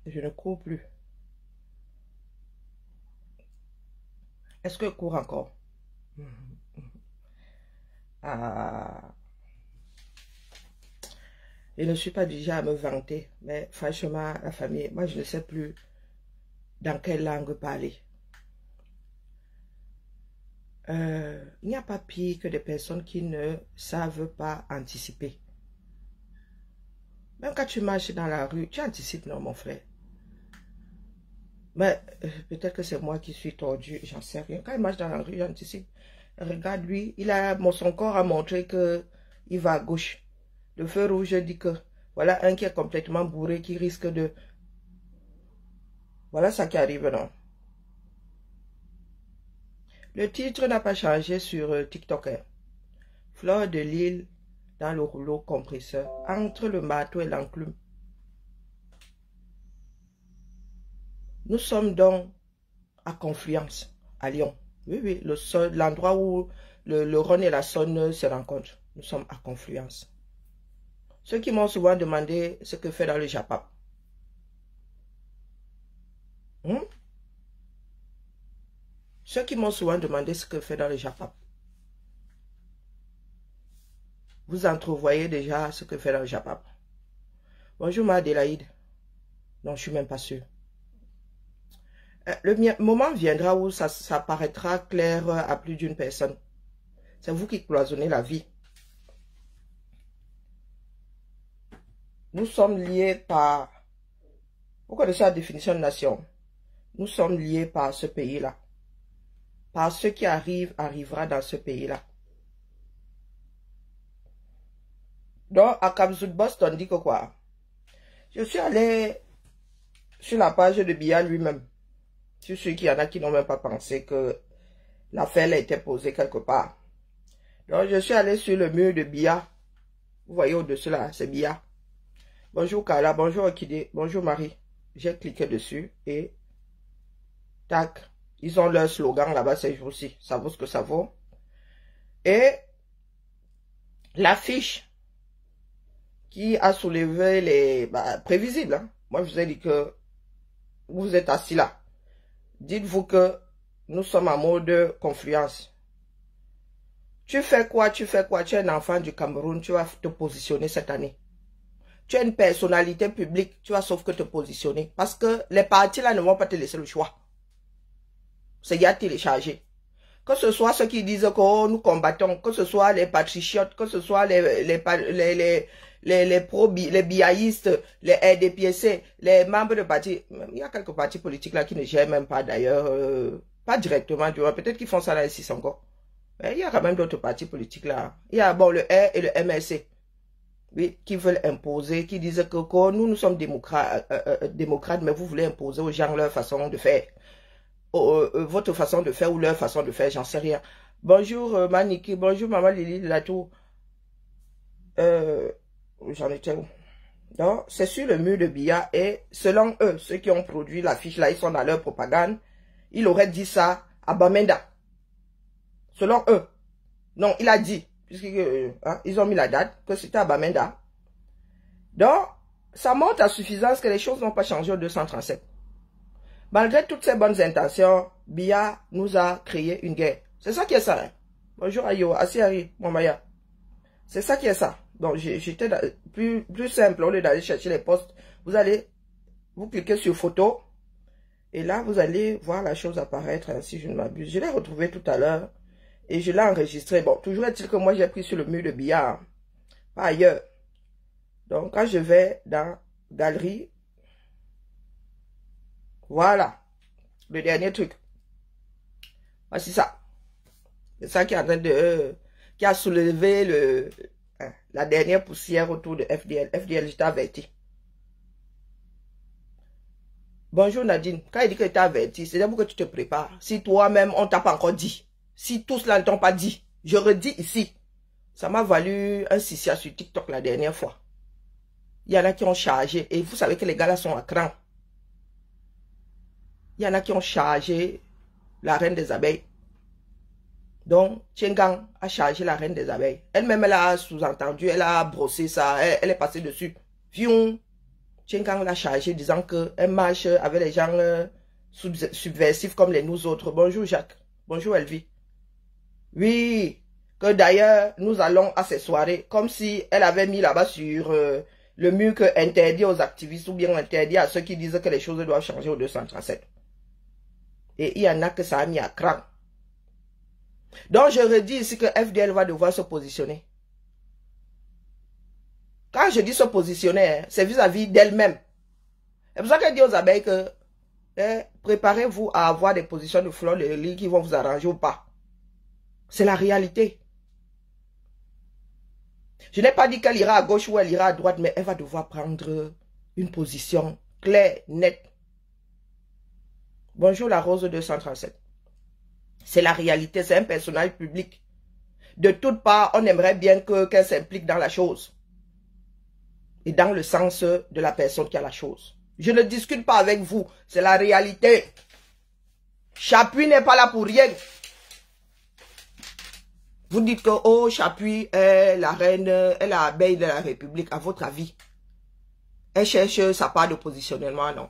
Je ne cours plus. Est-ce que je cours encore? Ah. Je ne suis pas déjà à me vanter, mais franchement, la famille, moi je ne sais plus dans quelle langue parler. Il n'y a pas pire que des personnes qui ne savent pas anticiper. Même quand tu marches dans la rue, tu anticipes, non mon frère? Mais peut-être que c'est moi qui suis tordu, j'en sais rien. Quand il marche dans la rue, j'anticipe. Regarde lui, son corps a montré que il va à gauche. Le feu rouge dit que voilà un qui est complètement bourré, qui risque de... Voilà ça qui arrive, non? Le titre n'a pas changé sur TikTok. Hein. Fleur de Lille dans le rouleau compresseur, entre le marteau et l'enclume. Nous sommes donc à Confluence, à Lyon. Oui, oui, l'endroit où le Rhône et la Saône se rencontrent. Nous sommes à Confluence. Ceux qui m'ont souvent demandé ce que fait dans le Japap. Ceux qui m'ont souvent demandé ce que fait dans le Japap. Vous entrevoyez déjà ce que fait dans le Japap. Bonjour ma Adélaïde. Non, je suis même pas sûre. Le moment viendra où ça paraîtra clair à plus d'une personne. C'est vous qui cloisonnez la vie. Nous sommes liés par... Vous connaissez la définition de nation? Nous sommes liés par ce pays-là. Par ce qui arrivera dans ce pays-là. Donc, à Kamzoudbost, on dit que quoi? Je suis allé sur la page de Biya lui-même. Je suis sûr qu'il y en a qui n'ont même pas pensé que l'affaire a été posée quelque part. Donc, je suis allé sur le mur de Biya. Vous voyez au-dessus là, c'est Biya. Bonjour Carla, bonjour Orchidée, bonjour Marie. J'ai cliqué dessus et tac, ils ont leur slogan là-bas ces jours-ci. Ça vaut ce que ça vaut. Et l'affiche qui a soulevé les... prévisible. Hein? Moi, je vous ai dit que vous êtes assis là. Dites-vous que nous sommes en mode confluence. Tu fais quoi? Tu fais quoi? Tu es un enfant du Cameroun, tu vas te positionner cette année. Tu es une personnalité publique, tu vas sauf que te positionner. Parce que les partis là ne vont pas te laisser le choix. C'est y a téléchargé. Que ce soit ceux qui disent que oh, nous combattons, que ce soit les patriotes, que ce soit les biaïstes, les RDPC, les membres de partis. Il y a quelques partis politiques là qui ne gèrent même pas d'ailleurs, pas directement, peut-être qu'ils font ça là ici encore. Mais il y a quand même d'autres partis politiques là. Il y a bon le R et le MRC. Oui, qui veulent imposer, qui disent que nous sommes démocrates, mais vous voulez imposer aux gens leur façon de faire. Votre façon de faire ou leur façon de faire, j'en sais rien. Bonjour Maniki, bonjour Maman Lily de la Tour. J'en étais où? Donc, c'est sur le mur de Biya et selon eux, ceux qui ont produit l'affiche là, ils sont dans leur propagande. Il aurait dit ça à Bamenda. Selon eux. Non, il a dit. Puisque ils ont mis la date, que c'était à Bamenda. Donc, ça montre à suffisance que les choses n'ont pas changé au 237. Malgré toutes ces bonnes intentions, Biya nous a créé une guerre. C'est ça qui est ça. Hein? Bonjour Ayo, Asiari, Momaya. C'est ça qui est ça. Donc, j'étais plus simple, au lieu d'aller chercher les postes, vous cliquez sur photo, et là, vous allez voir la chose apparaître, hein, si je ne m'abuse. Je l'ai retrouvé tout à l'heure. Et je l'ai enregistré. Bon, toujours est-il que moi, j'ai pris sur le mur de Biya. Pas ailleurs. Donc, quand je vais dans Galerie, voilà. Le dernier truc. Voici ça. C'est ça qui est en train de... qui a soulevé la dernière poussière autour de FDL. FDL, je t'ai averti. Bonjour Nadine. Quand il dit que tu t'es averti, c'est pour que tu te prépares. Si toi-même, on t'a pas encore dit. Si tous là ne t'ont pas dit, je redis ici, ça m'a valu un sissia sur TikTok la dernière fois. Il y en a qui ont chargé, et vous savez que les gars là sont à cran. Il y en a qui ont chargé la reine des abeilles. Donc, Tiengang a chargé la reine des abeilles. Elle-même, elle a sous-entendu, elle a brossé ça, elle est passée dessus. Fion, Tiengang l'a chargé disant qu'elle marche avec les gens subversifs comme les nous autres. Bonjour Jacques, bonjour Elvie. Oui, que d'ailleurs, nous allons à ces soirées, comme si elle avait mis là-bas sur le mur que interdit aux activistes ou bien interdit à ceux qui disent que les choses doivent changer au 237. Et il y en a que ça a mis à cran. Donc je redis ici que FDL va devoir se positionner. Quand je dis se positionner, c'est vis-à-vis d'elle-même. C'est pour ça qu'elle dit aux abeilles que préparez-vous à avoir des positions de fleurs de lys qui vont vous arranger ou pas. C'est la réalité. Je n'ai pas dit qu'elle ira à gauche ou elle ira à droite, mais elle va devoir prendre une position claire, nette. Bonjour la Rose 237. C'est la réalité, c'est un personnage public. De toutes parts, on aimerait bien qu'elle s'implique dans la chose. Et dans le sens de la personne qui a la chose. Je ne discute pas avec vous, c'est la réalité. Chapuis n'est pas là pour rien. Vous dites que, oh, Chapuis est la reine, est la abeille de la République, à votre avis. Elle cherche sa part de positionnement, non.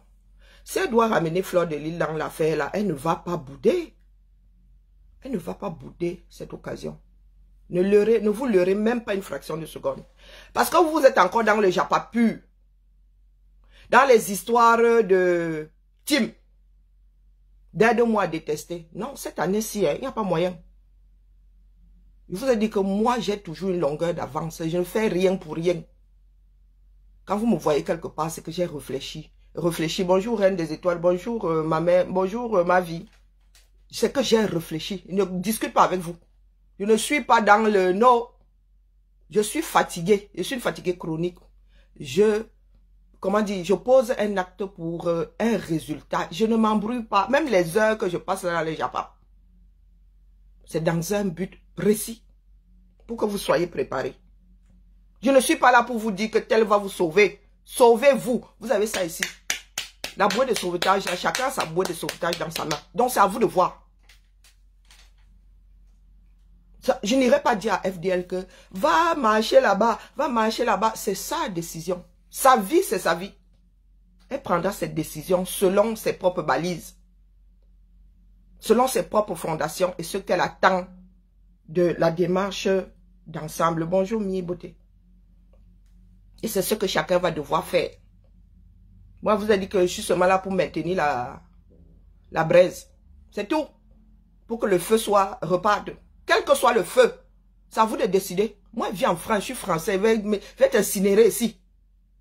Si elle doit ramener Fleur de Lys dans l'affaire, là, elle ne va pas bouder. Elle ne va pas bouder cette occasion. Ne vous leurrez même pas une fraction de seconde. Parce que vous êtes encore dans le japa pur. Dans les histoires de Tim. D'aide-moi à détester. Non, cette année-ci, il n'y a pas moyen. Je vous ai dit que moi, j'ai toujours une longueur d'avance. Je ne fais rien pour rien. Quand vous me voyez quelque part, c'est que j'ai réfléchi. Bonjour, Reine des Étoiles. Bonjour, ma mère. Bonjour, ma vie. C'est que j'ai réfléchi. Je ne discute pas avec vous. Je ne suis pas dans le non. Je suis fatigué. Je suis une fatiguée chronique. Je pose un acte pour un résultat. Je ne m'embrouille pas. Même les heures que je passe dans les Japon. C'est dans un but précis. Pour que vous soyez préparés. Je ne suis pas là pour vous dire que tel va vous sauver. Sauvez-vous. Vous avez ça ici. La bouée de sauvetage. Chacun a sa bouée de sauvetage dans sa main. Donc c'est à vous de voir. Je n'irai pas dire à FDL que va marcher là-bas, va marcher là-bas. C'est sa décision. Sa vie, c'est sa vie. Elle prendra cette décision selon ses propres balises. Selon ses propres fondations et ce qu'elle attend de la démarche d'ensemble. Bonjour, Mie Beauté. Et c'est ce que chacun va devoir faire. Moi, vous ai dit que je suis seulement là pour maintenir la braise. C'est tout. Pour que le feu soit reparte. Quel que soit le feu, c'est à vous de décider. Moi, je vis en France, je suis français, je vais t'incinérer ici.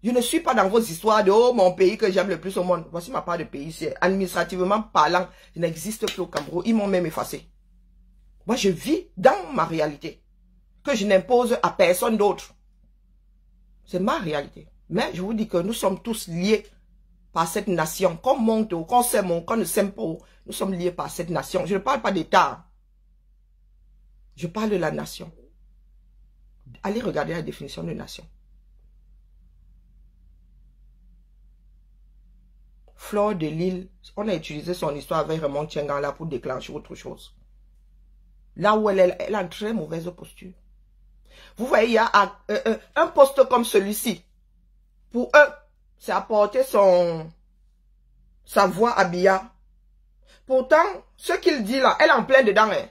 Je ne suis pas dans vos histoires de oh, mon pays que j'aime le plus au monde. Voici ma part de pays. Administrativement parlant, je n'existe plus au Cameroun. Ils m'ont même effacé. Moi, je vis dans ma réalité. Que je n'impose à personne d'autre. C'est ma réalité. Mais je vous dis que nous sommes tous liés par cette nation. Qu'on monte ou qu'on s'aime ou qu'on ne s'aime pas, nous sommes liés par cette nation. Je ne parle pas d'État. Je parle de la nation. Allez regarder la définition de nation. Fleur de Lys, on a utilisé son histoire avec Raymond Tiengang là pour déclencher autre chose. Là où elle a une très mauvaise posture. Vous voyez, il y a un poste comme celui-ci. Pour eux, c'est apporter sa voix à Biya. Pourtant, ce qu'il dit là, elle est en plein dedans. Hein.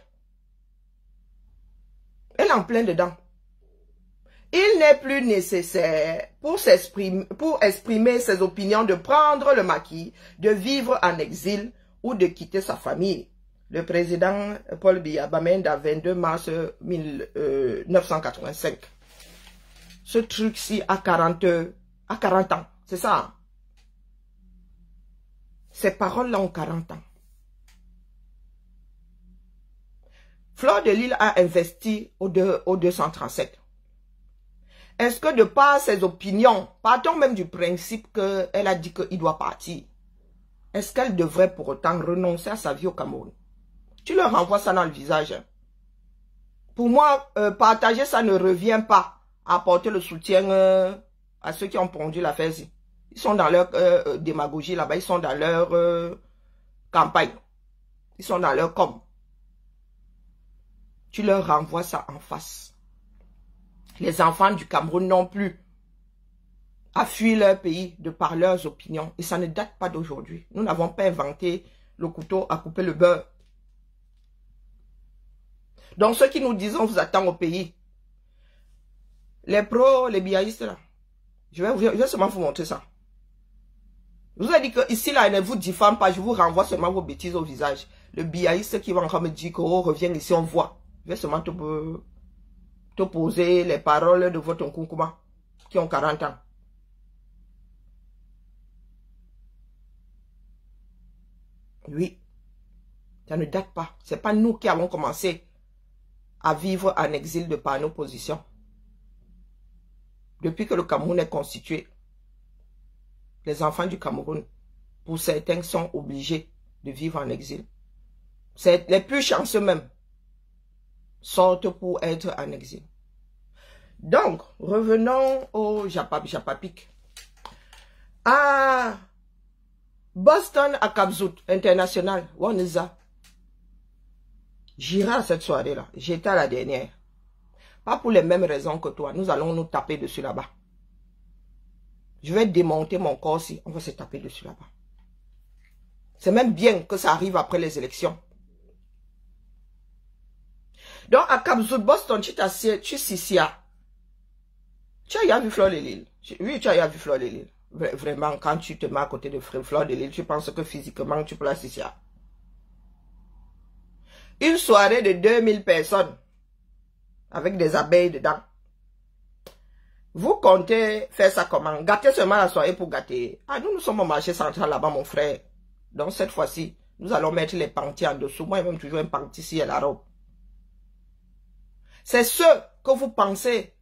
Elle est en plein dedans. Il n'est plus nécessaire pour exprimer ses opinions de prendre le maquis, de vivre en exil ou de quitter sa famille. Le président Paul Biya Bamenda, 22 mars 1985. Ce truc-ci a 40 ans. C'est ça. Ces paroles-là ont 40 ans. Fleur de Lys a investi au 237. Est-ce que de par ses opinions, partons même du principe qu'elle a dit qu'il doit partir, est-ce qu'elle devrait pour autant renoncer à sa vie au Cameroun? Tu leur renvoies ça dans le visage. Pour moi, partager ça ne revient pas à apporter le soutien à ceux qui ont pondu l'affaire. Ils sont dans leur démagogie là-bas, ils sont dans leur campagne. Ils sont dans leur com. tu leur renvoies ça en face. Les enfants du Cameroun non plus à fuir leur pays de par leurs opinions. Et ça ne date pas d'aujourd'hui. Nous n'avons pas inventé le couteau à couper le beurre. Donc ceux qui nous disent on vous attend au pays, les pros, les biaïstes là, je vais seulement vous montrer ça. Je vous ai dit que ici là, ne vous diffame pas, je vous renvoie seulement vos bêtises au visage. Le biaïste qui va encore me dire que oh, reviens ici, on voit. Je vais seulement te poser les paroles de votre Nkunkuma qui ont 40 ans. Oui, ça ne date pas. Ce n'est pas nous qui avons commencé à vivre en exil de par nos positions. Depuis que le Cameroun est constitué, les enfants du Cameroun, pour certains, sont obligés de vivre en exil. Les plus chanceux même sortent pour être en exil. Donc, revenons au Japapik. À Boston, à Kabzout, international, Waniza. J'irai à cette soirée-là. J'étais à la dernière. Pas pour les mêmes raisons que toi. Nous allons nous taper dessus là-bas. Je vais démonter mon corps si on va se taper dessus là-bas. C'est même bien que ça arrive après les élections. Donc, à Kabzout, Boston, tu Sissia. Tu as vu Fleur de Lille. Oui, tu as vu Fleur de Lille. Vraiment, quand tu te mets à côté de Fleur de Lille, tu penses que physiquement, tu peux la Sissia. Une soirée de 2000 personnes. Avec des abeilles dedans. Vous comptez faire ça comment? Gâter seulement la soirée pour gâter. Ah, nous sommes au marché central là-bas, mon frère. Donc, cette fois-ci, nous allons mettre les panties en dessous. Moi, j'ai même toujours un panty ici à la robe. C'est ce que vous pensez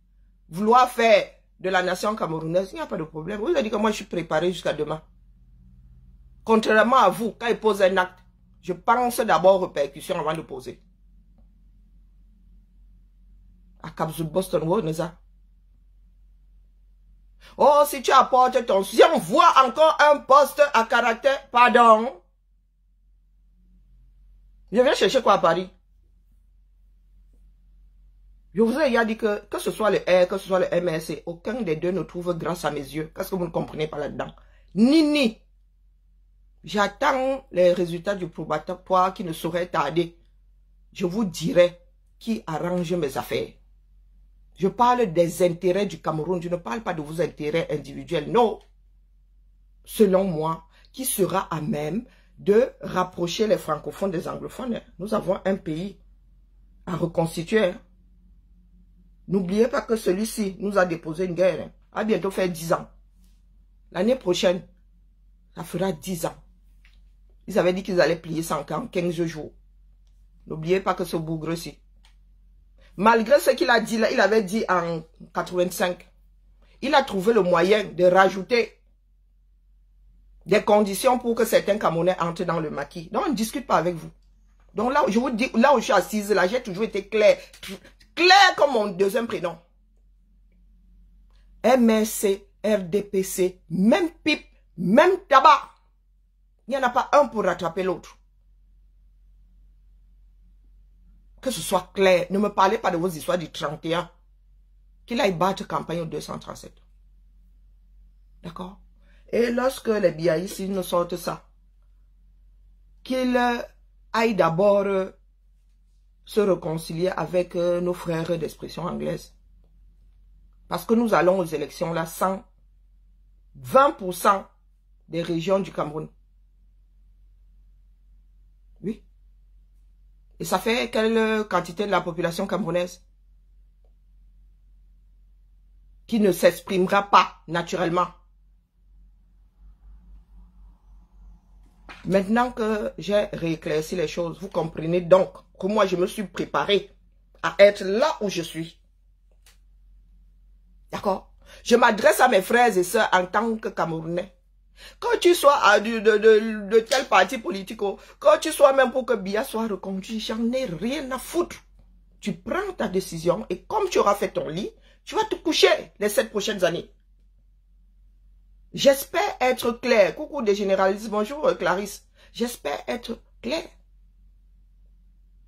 vouloir faire de la nation camerounaise. Il n'y a pas de problème. Vous avez dit que moi, je suis préparé jusqu'à demain. Contrairement à vous, quand ils posent un acte, je pense d'abord aux répercussions avant de poser. À Kabzout, Boston, Woneza. Oh, si tu apportes ton... Si on voit encore un poste à caractère... Pardon. Je viens chercher quoi à Paris? Je vous ai déjà dit que ce soit le R, que ce soit le MRC, aucun des deux ne trouve grâce à mes yeux. Qu'est-ce que vous ne comprenez pas là-dedans? Ni. J'attends les résultats du probatoire qui ne sauraient tarder. Je vous dirai qui arrange mes affaires. Je parle des intérêts du Cameroun. Je ne parle pas de vos intérêts individuels. Non. Selon moi, qui sera à même de rapprocher les francophones des anglophones. Nous avons un pays à reconstituer. N'oubliez pas que celui-ci nous a déposé une guerre. A bientôt fait 10 ans. L'année prochaine, ça fera 10 ans. Ils avaient dit qu'ils allaient plier ça en 15 jours. N'oubliez pas que ce bougre-ci, malgré ce qu'il a dit là, il avait dit en 85, il a trouvé le moyen de rajouter des conditions pour que certains Camerounais entrent dans le maquis. Donc, on ne discute pas avec vous. Donc là, je vous dis, là où je suis assise, là, j'ai toujours été clair. Clair comme mon deuxième prénom. MRC, RDPC, même pipe, même tabac. Il n'y en a pas un pour rattraper l'autre. Que ce soit clair. Ne me parlez pas de vos histoires du 31. Qu'il aille battre campagne au 237. D'accord? Et lorsque les biaïstes nous sortent ça, qu'il aille d'abord se réconcilier avec nos frères d'expression anglaise. Parce que nous allons aux élections là sans 20% des régions du Cameroun. Oui. Et ça fait quelle quantité de la population camerounaise qui ne s'exprimera pas naturellement? Maintenant que j'ai rééclairci les choses, vous comprenez donc que moi je me suis préparé à être là où je suis. D'accord? Je m'adresse à mes frères et sœurs en tant que Camerounais. Quand tu sois de tel parti politique, quand tu sois même pour que Biya soit reconduit, j'en ai rien à foutre. Tu prends ta décision et comme tu auras fait ton lit, tu vas te coucher les 7 prochaines années. J'espère être clair. Coucou des généralistes, bonjour Clarisse. J'espère être clair.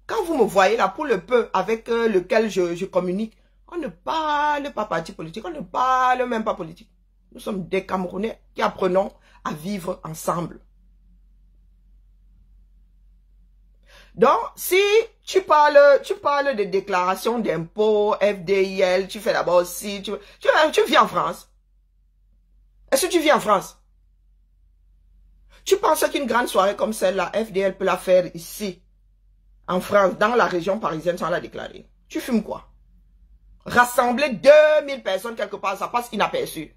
Quand vous me voyez là, pour le peu avec lequel je communique, on ne parle pas parti politique, on ne parle même pas politique. Nous sommes des Camerounais qui apprenons à vivre ensemble. Donc, si tu parles de déclaration d'impôts, FDIL, tu fais d'abord aussi, tu viens en France. Est-ce que tu viens en France? Tu penses qu'une grande soirée comme celle-là, FDL peut la faire ici, en France, dans la région parisienne, sans la déclarer? Tu fumes quoi? Rassembler 2000 personnes quelque part, ça passe inaperçu.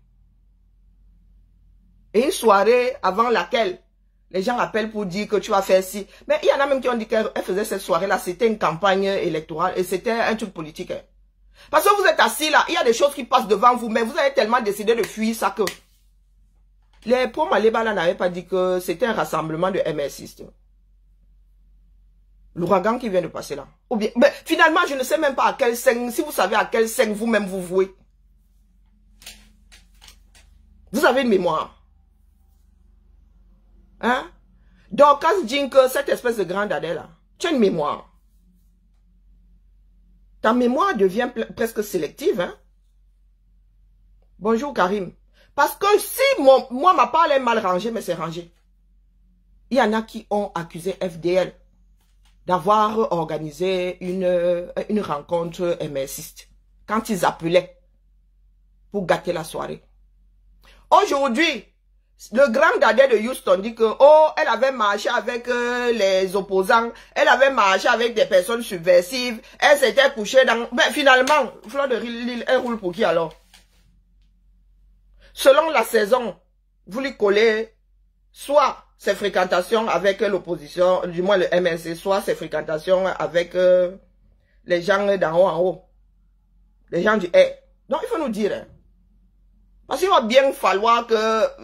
Et une soirée avant laquelle les gens appellent pour dire que tu vas faire ci. Mais il y en a même qui ont dit qu'elle faisait cette soirée-là, c'était une campagne électorale et c'était un truc politique. Parce que vous êtes assis là, il y a des choses qui passent devant vous, mais vous avez tellement décidé de fuir ça que... Les pro-Maléba là n'avaient pas dit que c'était un rassemblement de MSistes. L'ouragan qui vient de passer là. Ou bien, mais finalement, je ne sais même pas à quel scène, si vous savez à quel scène vous-même vous vouez. Vous avez une mémoire. Hein? Donc, quand je dis que cette espèce de grande dadais là, tu as une mémoire. Ta mémoire devient presque sélective. Hein? Bonjour Karim. Parce que si moi, ma parole est mal rangée, mais c'est rangé. Il y en a qui ont accusé FDL d'avoir organisé une rencontre MSiste quand ils appelaient pour gâter la soirée. Aujourd'hui, le grand dadais de Houston dit que, oh, elle avait marché avec les opposants, elle avait marché avec des personnes subversives, elle s'était couchée dans... Ben, finalement, Fleur de Lille, elle roule pour qui alors? Selon la saison, vous lui collez soit ses fréquentations avec l'opposition, du moins le MNC, soit ses fréquentations avec les gens d'en haut en haut. Les gens du E. Donc, il faut nous dire... Hein, parce qu'il va bien falloir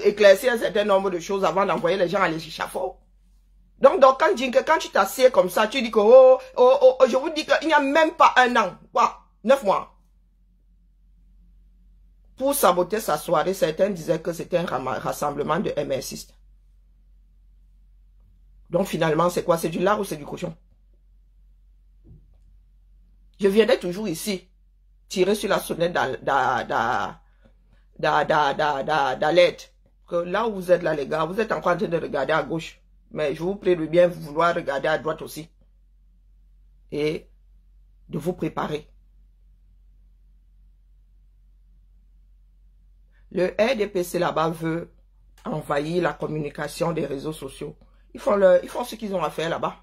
éclaircir un certain nombre de choses avant d'envoyer les gens à l'échafaud. Donc quand tu t'assieds comme ça, tu dis que, je vous dis qu'il n'y a même pas un an, 9 mois. Pour saboter sa soirée, certains disaient que c'était un rassemblement de MSistes. Donc finalement, c'est quoi? C'est du lard ou c'est du cochon? Je viendrai toujours ici, tirer sur la sonnette d'alerte. Que là où vous êtes là, les gars, vous êtes encore en train de regarder à gauche. Mais je vous prie de bien vouloir regarder à droite aussi. Et de vous préparer. Le RDPC là-bas veut envahir la communication des réseaux sociaux. Ils font ce qu'ils ont à faire là-bas.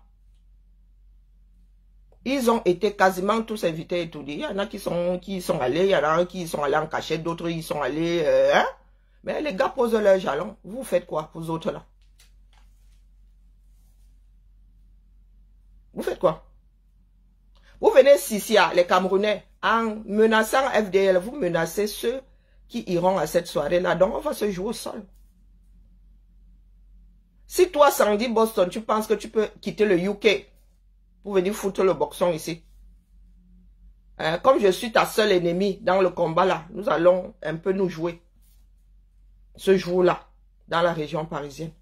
Ils ont été quasiment tous invités et tout dit. Il y en a qui sont allés, il y en a qui sont allés en cachette, d'autres ils sont allés... hein? Mais les gars posent leurs jalons. Vous faites quoi, vous autres là? Vous faites quoi? Vous venez ici, les Camerounais, en menaçant FDL, vous menacez ceux qui iront à cette soirée-là. Donc on va se jouer au sol. Si toi, Sandy Boston, tu penses que tu peux quitter le UK pour venir foutre le boxon ici. Comme je suis ta seule ennemie dans le combat là, nous allons un peu nous jouer. Ce jour-là, dans la région parisienne.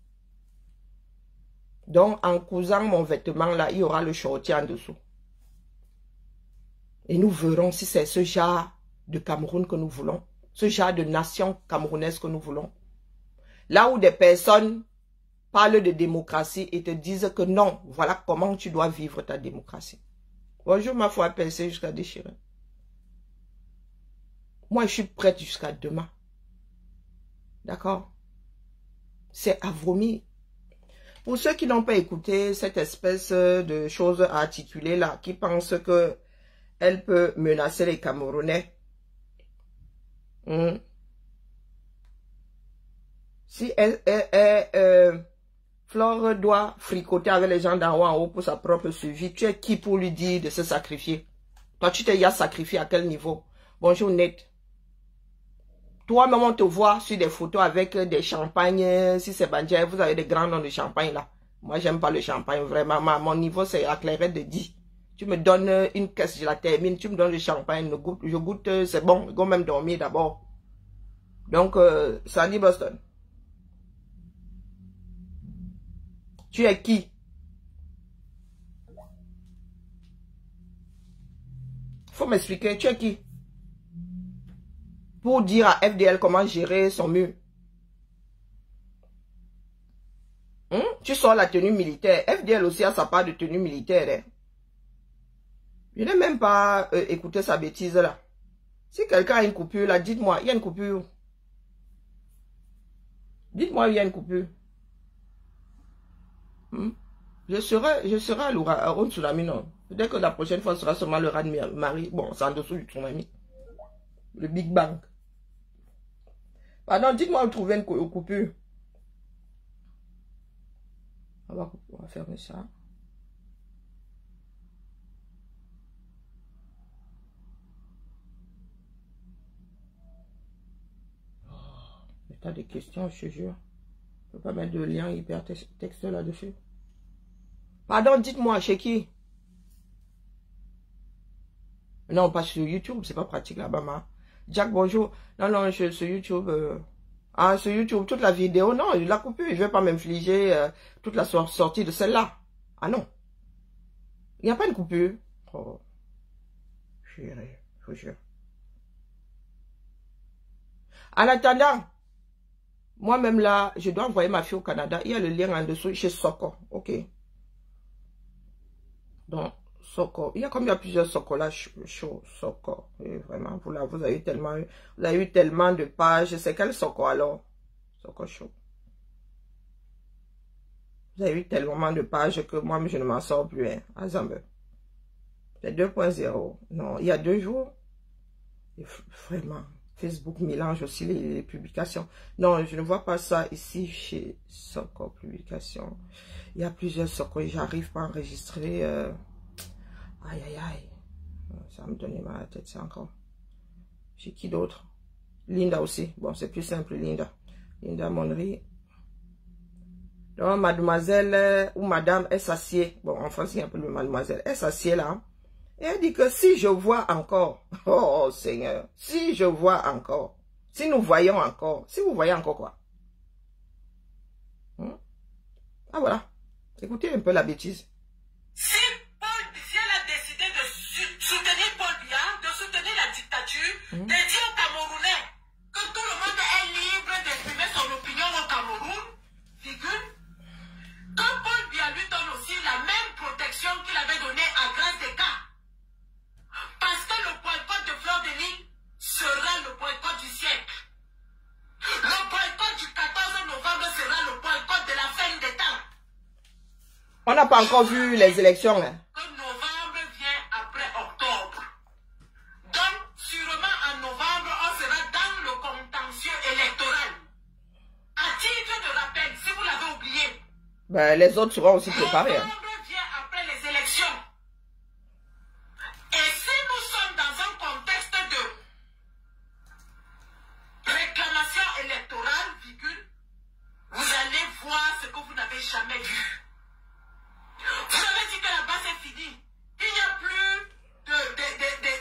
Donc, en cousant mon vêtement là, il y aura le shorty en dessous. Et nous verrons si c'est ce genre de Cameroun que nous voulons. Ce genre de nation camerounaise que nous voulons. Là où des personnes parlent de démocratie et te disent que non, voilà comment tu dois vivre ta démocratie. Bonjour, ma foi percée jusqu'à déchirer. Moi, je suis prête jusqu'à demain. D'accord? C'est à vomir. Pour ceux qui n'ont pas écouté cette espèce de choses à articuler là, qui pensent que elle peut menacer les Camerounais. Si Flore doit fricoter avec les gens d'en haut en haut pour sa propre survie, tu es qui pour lui dire de se sacrifier? Toi, tu t'es sacrifié à quel niveau? Bonjour, Net. Toi-même, on te voit sur des photos avec des champagnes. Si c'est Bandia, vous avez des grands noms de champagne là. Moi, j'aime pas le champagne, vraiment. Mon niveau, c'est la clairette de 10. Tu me donnes une caisse, je la termine. Tu me donnes le champagne, je goûte, c'est bon. Je vais même dormir d'abord. Donc, Sandy Boston. Tu es qui? faut m'expliquer, tu es qui? Pour dire à FDL comment gérer son mur. Tu sors la tenue militaire. FDL aussi a sa part de tenue militaire. Hein. Je n'ai même pas écouté sa bêtise là. Si quelqu'un a une coupure là, dites-moi, il y a une coupure. Dites-moi, il y a une coupure. Je serai à l'oura, à un tsunami, non. Peut-être que la prochaine fois, ce sera seulement le raz de marée. Bon, c'est en dessous du tsunami. Le Big Bang. Pardon, dites-moi, vous trouvez une coupure. On va fermer ça. T'as des questions, je te jure. Je ne peux pas mettre de lien hypertexte là-dessus. Pardon, dites-moi, chez qui? Non, pas sur YouTube, c'est pas pratique là-bas. Jack, bonjour. Non, sur YouTube. Sur YouTube, toute la vidéo, non, il l'a coupé. Je ne vais pas m'infliger toute la sortie de celle-là. Ah non. Il n'y a pas de coupure. Oh. Chérie, je vous jure. En attendant, moi-même là, je dois envoyer ma fille au Canada. Il y a le lien en dessous chez Soko. Ok. Donc, Soko. Il y a comme il y a plusieurs Soko là, chaud, Soko. Et vraiment, vous avez eu tellement de pages. C'est quel Soko alors? Soko chaud. Vous avez eu tellement de pages que moi, je ne m'en sors plus. Hein, à Zambé. C'est 2.0. Non, il y a 2 jours. Et vraiment. Facebook mélange aussi les publications. Non, je ne vois pas ça ici chez Soko Publication. Il y a plusieurs Soko et j'arrive pas à enregistrer. Aïe, aïe, aïe. Ça va me donner mal à la tête, c'est encore. Chez qui d'autre? Linda aussi. Bon, c'est plus simple, Linda. Linda Monnery. Donc, mademoiselle ou madame, elle s'assied. Bon, en français, il y a un peu le mademoiselle. Elle s'assied là. Et elle dit que si je vois encore, oh Seigneur, si je vois encore, si nous voyons encore, si vous voyez encore quoi? Ah voilà, écoutez un peu la bêtise. Si elle a décidé de soutenir Paul Biya, de soutenir la dictature, de dire aux Camerounais que tout le monde est libre d'exprimer son opinion au Cameroun, figure, que Paul Biya lui donne aussi la même protection qu'il avait donnée à Grace Descartes. Parce que le boycott de Fleur-de-Lys sera le boycott du siècle. Le boycott du 14 novembre sera le boycott de la fin des temps. On n'a pas encore vu les élections. Hein. Que novembre vient après octobre. Donc, sûrement en novembre, on sera dans le contentieux électoral. À titre de rappel, si vous l'avez oublié. Ben, les autres seront aussi préparés. Novembre vient après les élections. Et si nous sommes dans un contexte de réclamation électorale, vous allez voir ce que vous n'avez jamais vu. Vous avez dit que la base est finie. Il n'y a plus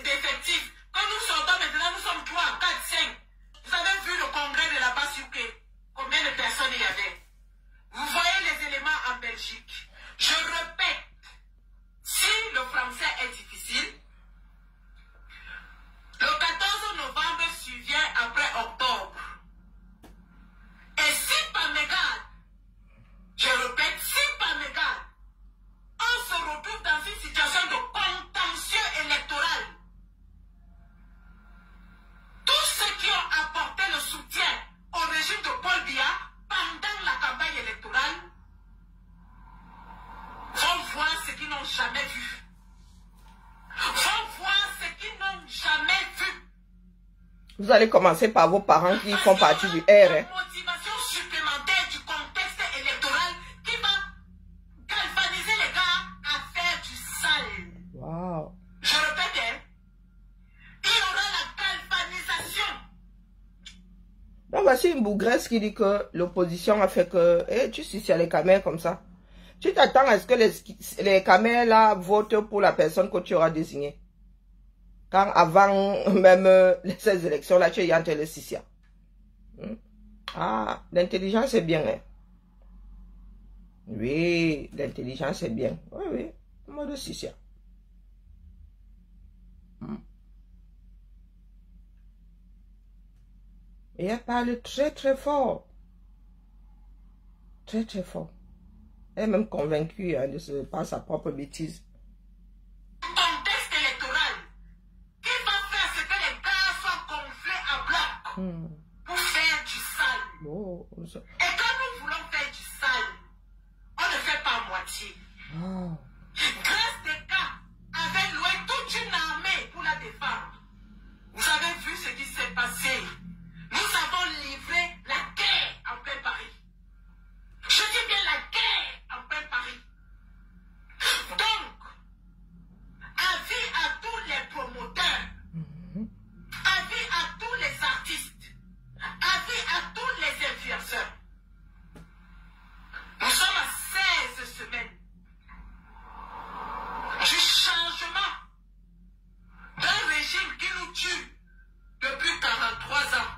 d'effectifs. Quand nous sortons maintenant, nous sommes 3, 4, 5. Vous avez vu le congrès de la base UK. Combien de personnes il y avait? Vous voyez les éléments en Belgique. Je répète, si le français est difficile, le 14 novembre survient après octobre. Et si par mégarde, je répète, si par mégarde, on se retrouve dans une situation de contentieux électoral, tous ceux qui ont apporté le soutien au régime de Paul Biya pendant la campagne électorale vont voir ce qu'ils n'ont jamais vu. Vont voir ce qu'ils n'ont jamais vu. Vous allez commencer par vos parents qui font partie du R. Hein. Motivation supplémentaire du contexte électoral qui va galvaniser les gars à faire du sale. Wow. Je répète, hein, il y aura la galvanisation. Donc voici une bougresse qui dit que l'opposition a fait que, tu sais, il y a les caméras comme ça. Tu t'attends à ce que les caméras là votent pour la personne que tu auras désignée. Quand avant même ces élections là, tu es entre les Sissia. Ah, l'intelligence est bien. Hein? Oui, l'intelligence est bien. Oui, oui, mode Sissia. Et elle parle très très fort. Très très fort. Elle est même convaincue par sa propre bêtise. Contexte électoral qui va faire ce que les gars soient gonflés à bloc pour faire du sale. Oh, Et quand nous voulons faire du sale, on ne fait pas à moitié. oh. Grâce des cas avait loué toute une armée pour la défendre. Vous avez vu ce qui s'est passé. Nous avons livré la guerre en plein Paris. Je dis bien la guerre en plein Paris. Donc, avis à tous les promoteurs, avis à tous les artistes, avis à tous les influenceurs. Nous sommes à 16 semaines du changement d'un régime qui nous tue depuis 43 ans.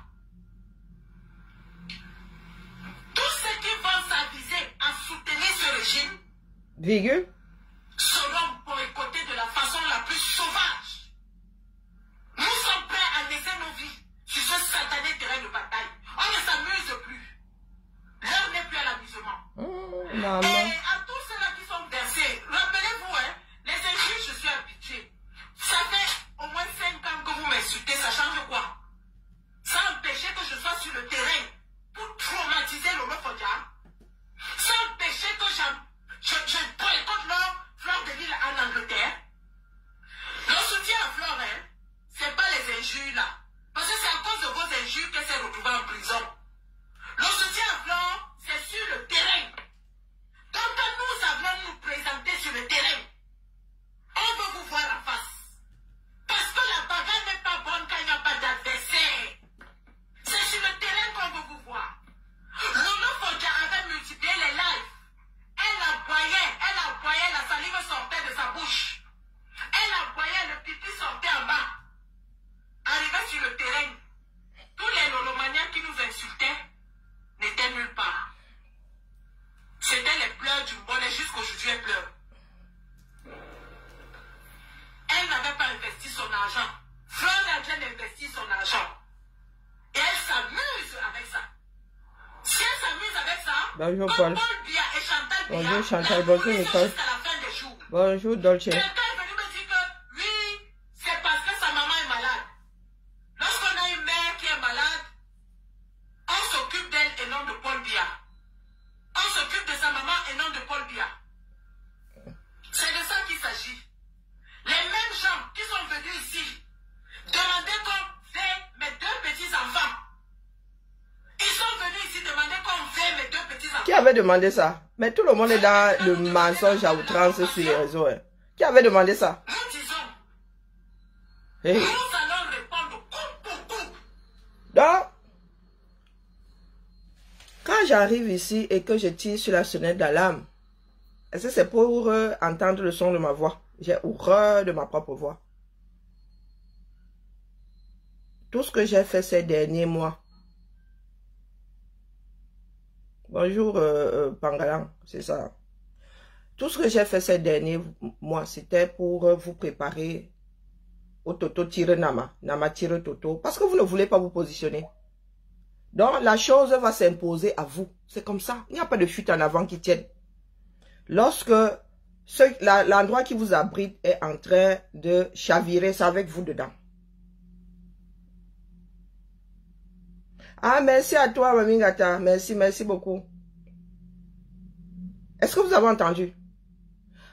Tous ceux qui vont s'aviser à soutenir ce régime seront boycottés de la façon la plus sauvage. Nous sommes prêts à laisser nos vies sur ce satané terrain de bataille. On ne s'amuse plus. L'heure n'est plus à l'amusement. Et à tous ceux-là qui sont versés, rappelez-vous, hein, les injures, je suis habitué. Ça fait au moins 5 ans que vous m'insultez, ça change quoi? Ça empêchait que je sois sur le terrain pour traumatiser le Fondia. Ça empêchait que je boycotte leur Fleur de Lille en Angleterre. Le soutien à Fleur, hein, c'est pas les injures là. Parce que c'est à cause de vos injures qu'elle s'est retrouvée en prison. Le soutien à Fleur, c'est sur le terrain. Donc quand nous allons nous présenter sur le terrain, on veut vous voir en face. Parce que la bagarre n'est pas bonne quand il n'y a pas d'adversaire. C'est sur le terrain qu'on veut vous voir. Lolo Fondia avait multiplié les lives. Elle aboyait, la salive sortait de sa bouche. Elle aboyait, le pipi sortait en bas. Arrivé sur le terrain, tous les lolomaniens qui nous insultaient n'étaient nulle part. C'était les pleurs du bonnet, jusqu'aujourd'hui elle pleure. Elle n'avait pas investi son argent. Fleur d'Angèle investit son argent. Et elle s'amuse avec ça. Si elle s'amuse avec ça, bonjour comme Paul. Paul Biya et Chantal Biya, Bonjour Chantal, bonjour Nicole. jusqu'à la fin des jours. Bonjour Dolce. Quelqu'un est venu me dire que oui, c'est parce que sa maman est malade. Lorsqu'on a une mère qui est malade, on s'occupe d'elle et non de Paul Biya. On s'occupe de sa maman et non de Paul Biya. C'est de ça qu'il s'agit. Les mêmes gens qui sont venus ici demandaient qu'on fait mes 2 petits-enfants. Ils sont venus ici demander qu'on fait mes 2 petits-enfants. Qui avait demandé ça? Mais tout le monde est dans le mensonge à outrance sur les réseaux. Hein. Qui avait demandé ça? Nous disons, Hey. nous allons répondre coup pour coup. Donc, quand j'arrive ici et que je tire sur la sonnette d'alarme, est-ce que c'est pour entendre le son de ma voix? J'ai horreur de ma propre voix. Tout ce que j'ai fait ces derniers mois. Bonjour Pangalan, c'est ça. Tout ce que j'ai fait ces derniers mois, c'était pour vous préparer au Toto tire Nama, Nama tire Toto, parce que vous ne voulez pas vous positionner. Donc la chose va s'imposer à vous. C'est comme ça. Il n'y a pas de fuite en avant qui tienne. Lorsque l'endroit qui vous abrite est en train de chavirer, c'est avec vous dedans. Ah, merci à toi, Mamingata. Merci, merci beaucoup. Est-ce que vous avez entendu?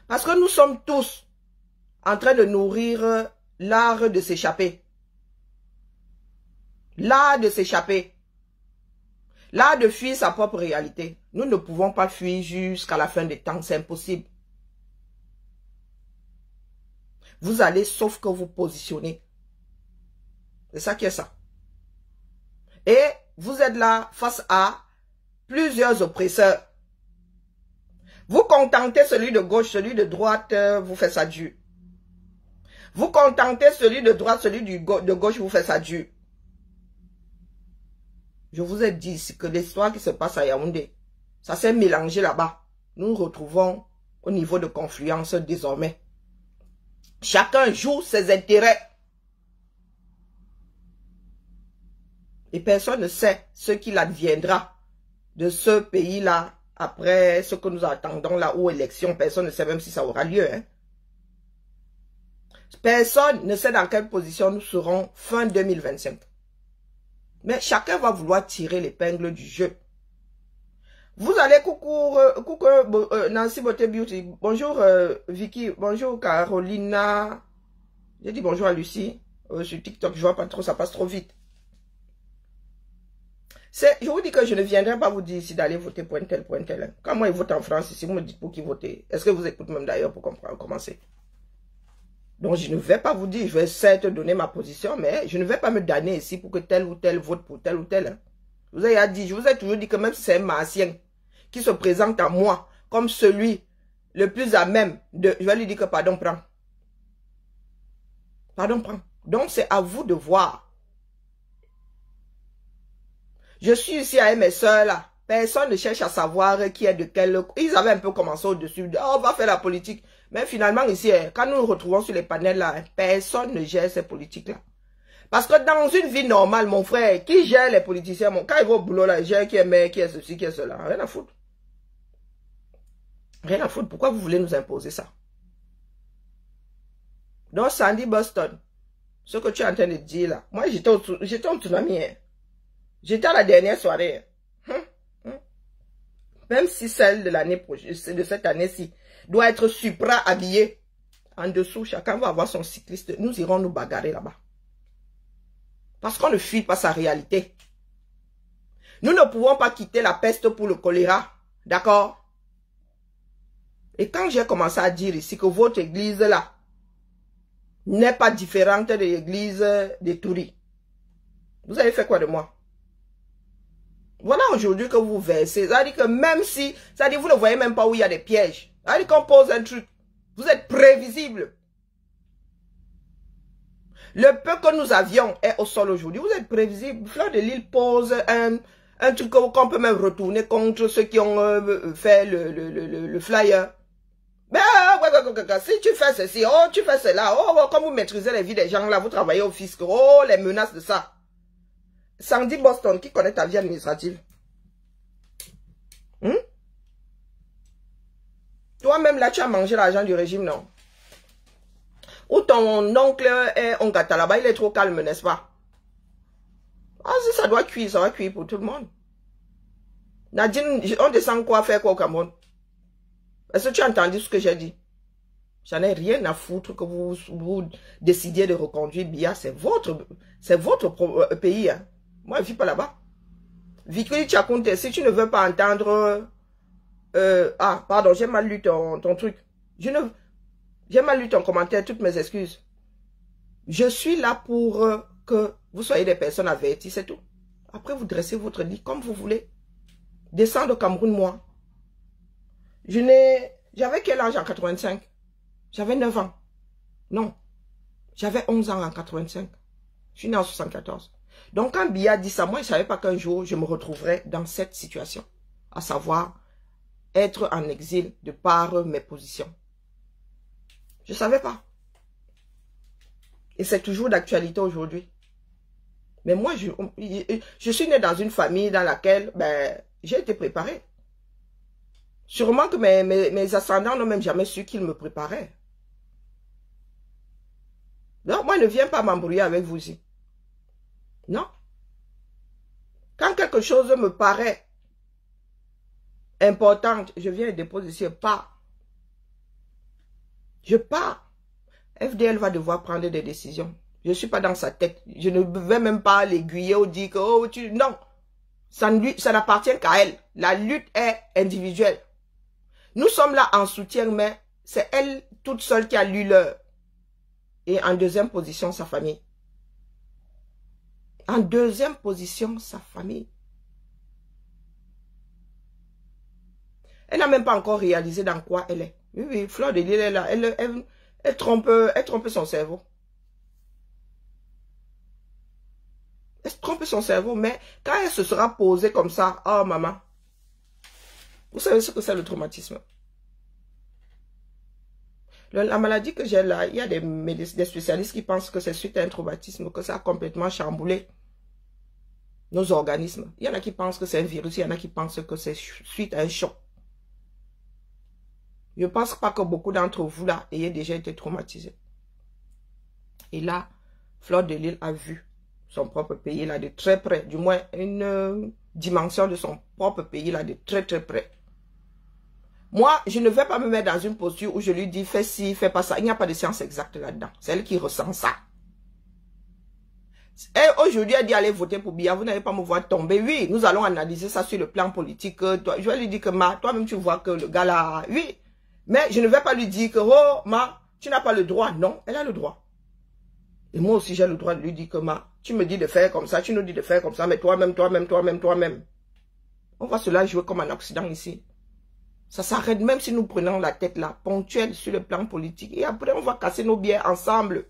Parce que nous sommes tous en train de nourrir l'art de s'échapper. L'art de s'échapper. L'art de fuir sa propre réalité. Nous ne pouvons pas fuir jusqu'à la fin des temps. C'est impossible. Vous allez sauf que vous positionnez. C'est ça qui est ça. Et vous êtes là face à plusieurs oppresseurs. Vous contentez celui de gauche, celui de droite, vous faites ça dur. Vous contentez celui de droite, celui de gauche, vous faites ça dur. Je vous ai dit ici que l'histoire qui se passe à Yaoundé, ça s'est mélangé là-bas. Nous nous retrouvons au niveau de confluence désormais. Chacun joue ses intérêts. Et personne ne sait ce qu'il adviendra de ce pays-là après ce que nous attendons là aux élections. Personne ne sait même si ça aura lieu. Hein. Personne ne sait dans quelle position nous serons fin 2025. Mais chacun va vouloir tirer l'épingle du jeu. Vous allez, coucou Nancy Beauté Beauty, bonjour Vicky, bonjour Carolina, j'ai dit bonjour à Lucie, sur TikTok, je vois pas trop, ça passe trop vite. Je vous dis que je ne viendrai pas vous dire ici d'aller voter pour un tel, Hein. Quand moi, ils votent en France, ici, vous me dites pour qui voter. Est-ce que vous écoutez même d'ailleurs pour comprendre comment c'est? Donc, je ne vais pas vous dire, je vais certes donner ma position, mais je ne vais pas me damner ici pour que tel ou tel vote pour tel ou tel. Hein. Je vous ai toujours dit que même si c'est un martien qui se présente à moi comme celui le plus à même de... Je vais lui dire que pardon, prends. Pardon, prends. Donc, c'est à vous de voir. Je suis ici avec mes soeurs là. Personne ne cherche à savoir qui est de quel... Ils avaient un peu commencé au-dessus. Oh, on va faire la politique. Mais finalement, ici, quand nous nous retrouvons sur les panels là, personne ne gère ces politiques-là. Parce que dans une vie normale, mon frère, qui gère les politiciens? Quand il va au boulot là, il gère qui est maire, qui est ceci, qui est cela. Rien à foutre. Rien à foutre. Pourquoi vous voulez nous imposer ça? Donc, Sandy Boston, ce que tu es en train de dire là, moi, j'étais au tsunami. Hein. J'étais à la dernière soirée. Même si celle de l'année prochaine, de cette année-ci, doit être supra habillée. En dessous, chacun va avoir son cycliste. Nous irons nous bagarrer là-bas. Parce qu'on ne fuit pas sa réalité. Nous ne pouvons pas quitter la peste pour le choléra. D'accord? Et quand j'ai commencé à dire ici que votre église là n'est pas différente de l'église des Touris, vous avez fait quoi de moi? Voilà aujourd'hui que vous versez. Ça veut dire que même si, ça veut dire vous ne voyez même pas où il y a des pièges. Ça veut dire qu'on pose un truc. Vous êtes prévisible. Le peu que nous avions est au sol aujourd'hui. Vous êtes prévisible. Fleur de Lille pose un truc qu'on peut même retourner contre ceux qui ont fait le flyer. Mais si tu fais ceci, oh tu fais cela, oh comme vous maîtrisez les vies des gens là, vous travaillez au fisc, oh les menaces de ça. Sandy Boston, qui connaît ta vie administrative? Toi-même, là, tu as mangé l'argent du régime, non? Ou ton oncle est Ongata là-bas, il est trop calme, n'est-ce pas? Ah, si ça doit cuire, ça va cuire pour tout le monde. Nadine, on descend quoi faire quoi au Cameroun? Est-ce que tu as entendu ce que j'ai dit? J'en ai rien à foutre que vous décidiez de reconduire Biya, c'est votre pays, hein. Moi, je ne vis pas là-bas. Victory Tchakounte, si tu ne veux pas entendre... pardon, j'ai mal lu ton truc. J'ai mal lu ton commentaire, toutes mes excuses. Je suis là pour que vous soyez des personnes averties, c'est tout. Après, vous dressez votre lit comme vous voulez. Descendre au Cameroun, moi. J'avais quel âge en 85? J'avais 9 ans. Non. J'avais 11 ans en 85. Je suis né en 74. Donc, quand Biya dit ça, moi, je ne savais pas qu'un jour, je me retrouverais dans cette situation. À savoir, être en exil de par mes positions. Je ne savais pas. Et c'est toujours d'actualité aujourd'hui. Mais moi, je suis né dans une famille dans laquelle j'ai été préparé. Sûrement que mes ascendants n'ont même jamais su qu'ils me préparaient. Donc, moi, ne viens pas m'embrouiller avec vous ici. Non. Quand quelque chose me paraît importante, je viens et dépose ici et pars. Je pars. FDL va devoir prendre des décisions. Je ne suis pas dans sa tête. Je ne vais même pas l'aiguiller ou dire que, oh, non. Ça n'appartient qu'à elle. La lutte est individuelle. Nous sommes là en soutien, mais c'est elle toute seule qui a lu l'heure. Et en deuxième position, sa famille. En deuxième position, sa famille. Elle n'a même pas encore réalisé dans quoi elle est. Oui, oui, Fleur de Lille est là. Elle trompe son cerveau. Elle trompe son cerveau, mais quand elle se sera posée comme ça, oh maman, vous savez ce que c'est le traumatisme? La maladie que j'ai là, il y a des spécialistes qui pensent que c'est suite à un traumatisme, que ça a complètement chamboulé. nos organismes. Il y en a qui pensent que c'est un virus, il y en a qui pensent que c'est suite à un choc. Je ne pense pas que beaucoup d'entre vous là ayez déjà été traumatisés. Et là, Fleur de Lille a vu son propre pays là de très près, du moins une dimension de son propre pays là de très très près. Moi, je ne vais pas me mettre dans une posture où je lui dis fais ci, fais pas ça. Il n'y a pas de science exacte là-dedans. C'est elle qui ressent ça. Et aujourd'hui, elle dit allez voter pour Biya, vous n'allez pas me voir tomber. Oui, nous allons analyser ça sur le plan politique. Je vais lui dire que toi-même tu vois que le gars là, oui. Mais je ne vais pas lui dire que, oh, tu n'as pas le droit. Non, elle a le droit. Et moi aussi, j'ai le droit de lui dire que, tu me dis de faire comme ça, tu nous dis de faire comme ça, mais toi-même. On va cela jouer comme un Occident ici. Ça s'arrête même si nous prenons la tête là, ponctuelle sur le plan politique. Et après, on va casser nos biens ensemble.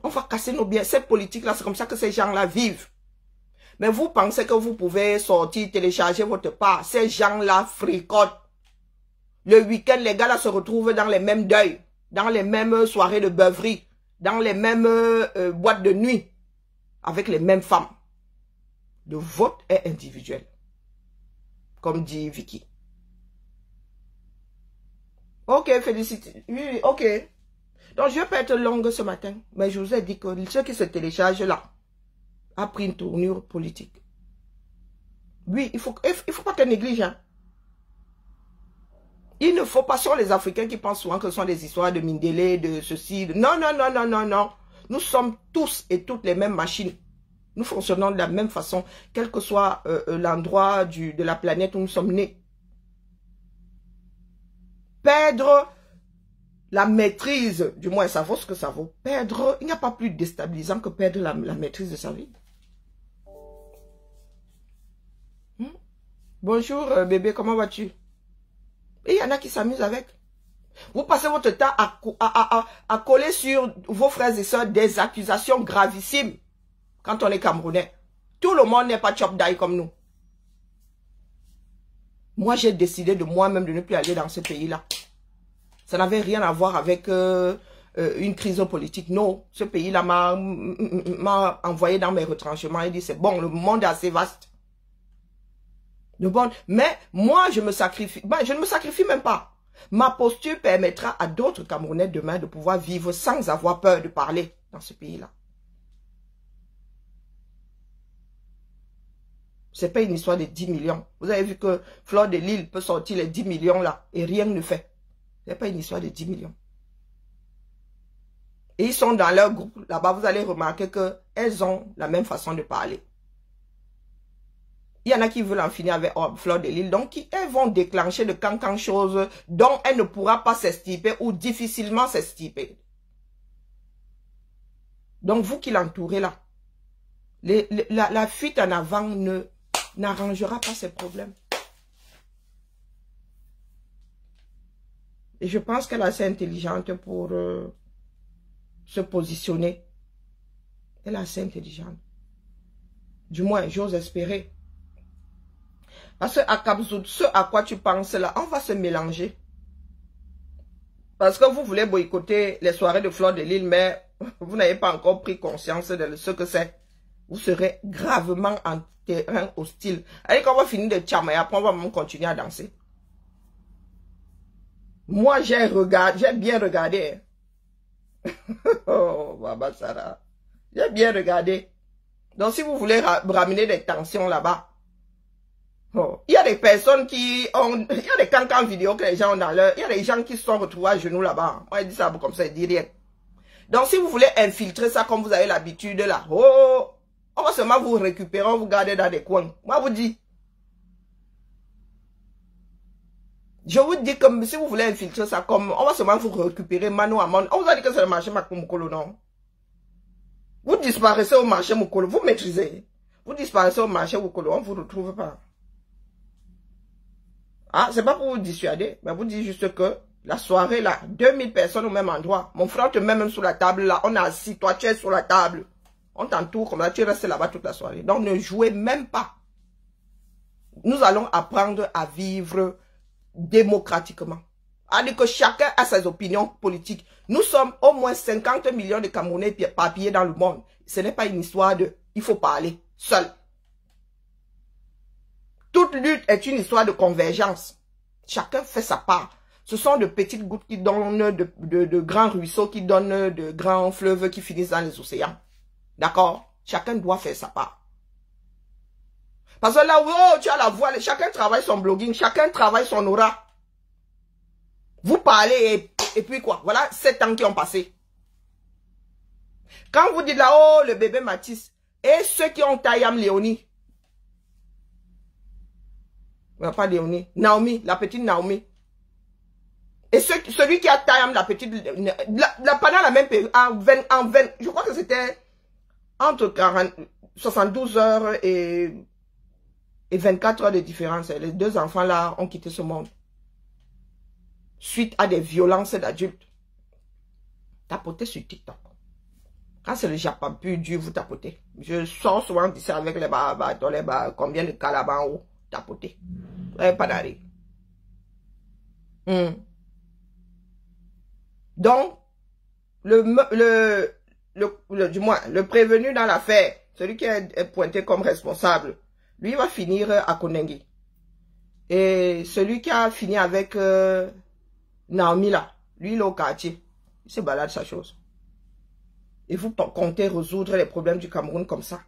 On va casser nos biens. Cette politique-là, c'est comme ça que ces gens-là vivent. Mais vous pensez que vous pouvez sortir, télécharger votre part. Ces gens-là fricotent. Le week-end, les gars là se retrouvent dans les mêmes deuils, dans les mêmes soirées de beuverie, dans les mêmes boîtes de nuit, avec les mêmes femmes. Le vote est individuel, comme dit Vicky. Ok, félicite. Oui, ok. Donc, je ne vais pas être longue ce matin, mais je vous ai dit que ce qui se télécharge là a pris une tournure politique. Oui, il faut pas te négliger. Hein. Il ne faut pas, sur les Africains qui pensent souvent que ce sont des histoires de Mindele, de ceci. Non. Nous sommes tous et toutes les mêmes machines. Nous fonctionnons de la même façon, quel que soit l'endroit de la planète où nous sommes nés. Perdre la maîtrise, du moins ça vaut ce que ça vaut. Perdre, il n'y a pas plus déstabilisant que perdre la maîtrise de sa vie. Bonjour bébé, comment vas-tu? Et il y en a qui s'amusent avec. Vous passez votre temps à coller sur vos frères et sœurs des accusations gravissimes quand on est Camerounais. Tout le monde n'est pas chop die comme nous. Moi, j'ai décidé de moi-même de ne plus aller dans ce pays-là. Ça n'avait rien à voir avec une crise politique. Non, ce pays-là m'a envoyé dans mes retranchements et dit c'est bon, le monde est assez vaste. Mais moi, je me sacrifie. Je ne me sacrifie même pas. Ma posture permettra à d'autres Camerounais demain de pouvoir vivre sans avoir peur de parler dans ce pays-là. Ce n'est pas une histoire de 10 millions. Vous avez vu que Fleur de Lille peut sortir les 10 millions là et rien ne fait. Ce n'est pas une histoire de 10 millions. Et ils sont dans leur groupe. Là-bas, vous allez remarquer qu'elles ont la même façon de parler. Il y en a qui veulent en finir avec Fleur de Lille. Donc, elles vont déclencher de cancan choses dont elle ne pourra pas s'extirper ou difficilement s'extirper. Donc, vous qui l'entourez là, la fuite en avant n'arrangera pas ces problèmes. Et je pense qu'elle est assez intelligente pour se positionner. Elle est assez intelligente. Du moins, j'ose espérer. Parce qu'à Kapzout, ce à quoi tu penses là, on va se mélanger. Parce que vous voulez boycotter les soirées de Fleur de Lille, mais vous n'avez pas encore pris conscience de ce que c'est. Vous serez gravement en terrain hostile. Allez, quand on va finir de tchama et après on va même continuer à danser. Moi, j'ai bien regardé. Oh, Baba Sarah. J'ai bien regardé. Donc, si vous voulez ramener des tensions là-bas, oh. Il y a des personnes qui ont... Il y a des cancans vidéo que les gens ont dans leur... Il y a des gens qui se sont retrouvés à genoux là-bas. Moi, je dis ça comme ça, je dis rien. Donc, si vous voulez infiltrer ça comme vous avez l'habitude là, oh, on va seulement vous récupérer, on vous garder dans des coins. Moi, je vous dis. Je vous dis que si vous voulez infiltrer ça comme... On va seulement vous récupérer mano à mano. On vous a dit que c'est le marché Makumukolo, non? Vous disparaissez au marché Mukolo, vous maîtrisez. Vous disparaissez au marché Mukolo, on ne vous retrouve pas. Ah, c'est pas pour vous dissuader, mais vous dites juste que la soirée là, 2000 personnes au même endroit. Mon frère te met même sur la table là, on est assis, toi tu es sur la table. On t'entoure comme ça, tu restes là-bas toute la soirée. Donc ne jouez même pas. Nous allons apprendre à vivre démocratiquement. C'est-à-dire que chacun a ses opinions politiques. Nous sommes au moins 50 millions de Camerounais papillés dans le monde. Ce n'est pas une histoire de il faut parler seul. Toute lutte est une histoire de convergence. Chacun fait sa part. Ce sont de petites gouttes qui donnent de grands ruisseaux, qui donnent de grands fleuves qui finissent dans les océans. D'accord? Chacun doit faire sa part. Parce que là, oh, tu as la voix, chacun travaille son blogging, chacun travaille son aura. Vous parlez et puis quoi? Voilà 7 ans qui ont passé. Quand vous dites là, oh, le bébé Mathis, et ceux qui ont Tayam Léonie, pas Léonie, Naomi, la petite Naomi. Et celui qui a Tayam, la petite, pendant la même période, je crois que c'était entre 72 heures et 24 heures de différence. Les deux enfants là ont quitté ce monde. Suite à des violences d'adultes. Tapotez sur TikTok. Quand c'est le Japon plus dur, vous tapotez. Je sors souvent d'ici avec les combien de cas là-bas en haut. Tapotez. Vous n'avez pas d'arrêt. Donc, du moins, le prévenu dans l'affaire, celui qui est pointé comme responsable, lui va finir à Konengi. Et celui qui a fini avec Naomi là, lui il est au quartier. Il se balade sa chose. Et vous comptez résoudre les problèmes du Cameroun comme ça.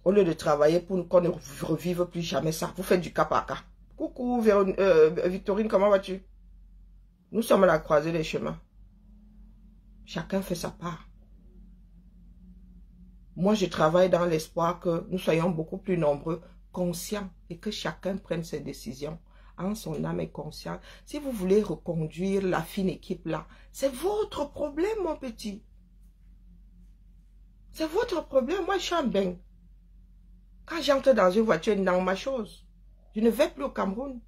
Au lieu de travailler pour qu'on ne revive plus jamais ça, vous faites du cas par cas. Coucou Victorine, comment vas-tu? Nous sommes à la croisée des chemins. Chacun fait sa part. Moi, je travaille dans l'espoir que nous soyons beaucoup plus nombreux, conscients, et que chacun prenne ses décisions en son âme et conscience. Si vous voulez reconduire la fine équipe là, c'est votre problème, mon petit. C'est votre problème. Moi, je suis en bain. Quand j'entre dans une voiture, dans ma chose, je ne vais plus au Cameroun.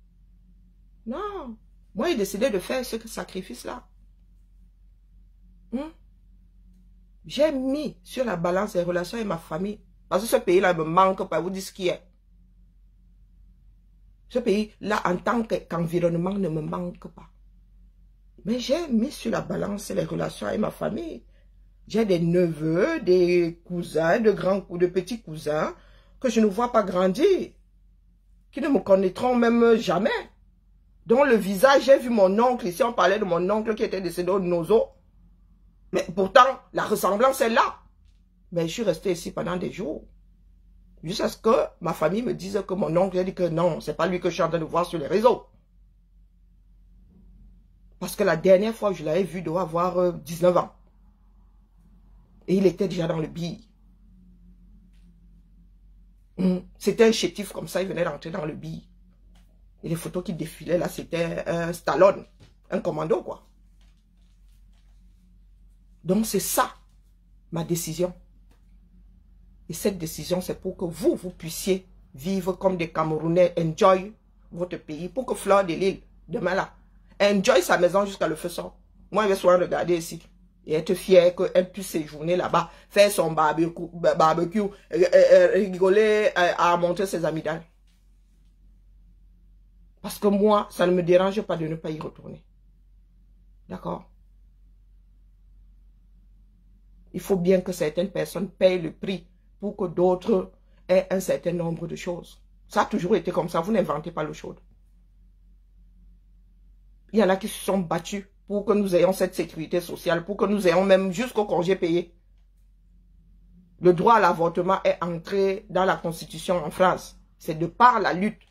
Non. Moi, j'ai décidé de faire ce sacrifice-là. J'ai mis sur la balance les relations avec ma famille. Parce que ce pays-là me manque pas. Vous dites ce qui est. Ce pays-là, en tant qu'environnement, ne me manque pas. Mais j'ai mis sur la balance les relations avec ma famille. J'ai des neveux, des cousins, de petits cousins que je ne vois pas grandir. Qui ne me connaîtront même jamais. Dont le visage, j'ai vu mon oncle. Ici, on parlait de mon oncle qui était décédé au Nozo. Mais pourtant, la ressemblance est là. Mais je suis resté ici pendant des jours. Jusqu'à ce que ma famille me dise que mon oncle a dit que non, c'est pas lui que je suis en train de voir sur les réseaux. Parce que la dernière fois que je l'avais vu, il doit avoir 19 ans. Et il était déjà dans le billet. C'était un chétif comme ça, il venait d'entrer dans le billet. Et les photos qui défilaient là, c'était un Stallone, un commando quoi. Donc c'est ça, ma décision. Et cette décision, c'est pour que vous puissiez vivre comme des Camerounais, enjoy votre pays, pour que Fleur de l'Île, demain là, enjoy sa maison jusqu'à le feu sort. Moi, je vais souvent regarder ici et être fier qu'elle puisse séjourner là-bas, faire son barbecue, rigoler, à montrer ses amygdales. Parce que moi, ça ne me dérange pas de ne pas y retourner. D'accord? Il faut bien que certaines personnes payent le prix pour que d'autres aient un certain nombre de choses. Ça a toujours été comme ça. Vous n'inventez pas l'eau chaude. Il y en a qui se sont battus pour que nous ayons cette sécurité sociale, pour que nous ayons même jusqu'au congé payé. Le droit à l'avortement est entré dans la Constitution en France. C'est de par la lutte.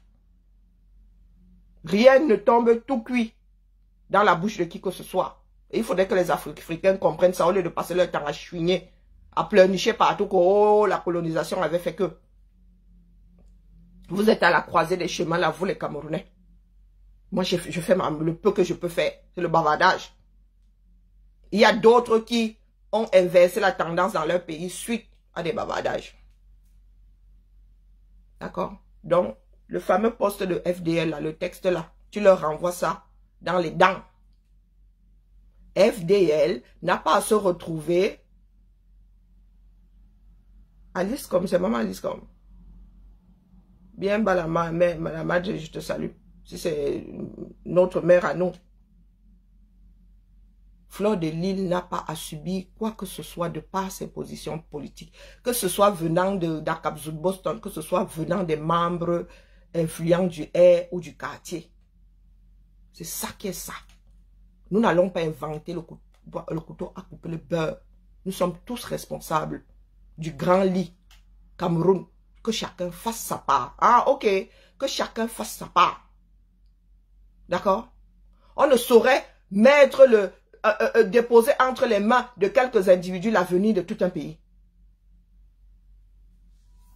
Rien ne tombe tout cuit dans la bouche de qui que ce soit. Et il faudrait que les Africains comprennent ça au lieu de passer leur temps à chouiner, à pleurnicher partout que oh, la colonisation avait fait que. Vous êtes à la croisée des chemins là, vous les Camerounais. Moi, je fais le peu que je peux faire. C'est le bavardage. Il y a d'autres qui ont inversé la tendance dans leur pays suite à des bavardages. D'accord? Donc, le fameux poste de FDL, là, le texte là, tu leur renvoies ça dans les dents. FDL n'a pas à se retrouver. Alice comme, c'est maman Alice comme. Bien, Balama, madame, je te salue. Si c'est notre mère à nous. Fleur de Lys n'a pas à subir quoi que ce soit de par ses positions politiques. Que ce soit venant d'Akabzout Boston, que ce soit venant des membres influents du air ou du quartier. C'est ça qui est ça. Nous n'allons pas inventer le couteau à couper le beurre. Nous sommes tous responsables du grand lit Cameroun. Que chacun fasse sa part. Ah, ok. Que chacun fasse sa part. D'accord? On ne saurait mettre déposer entre les mains de quelques individus l'avenir de tout un pays.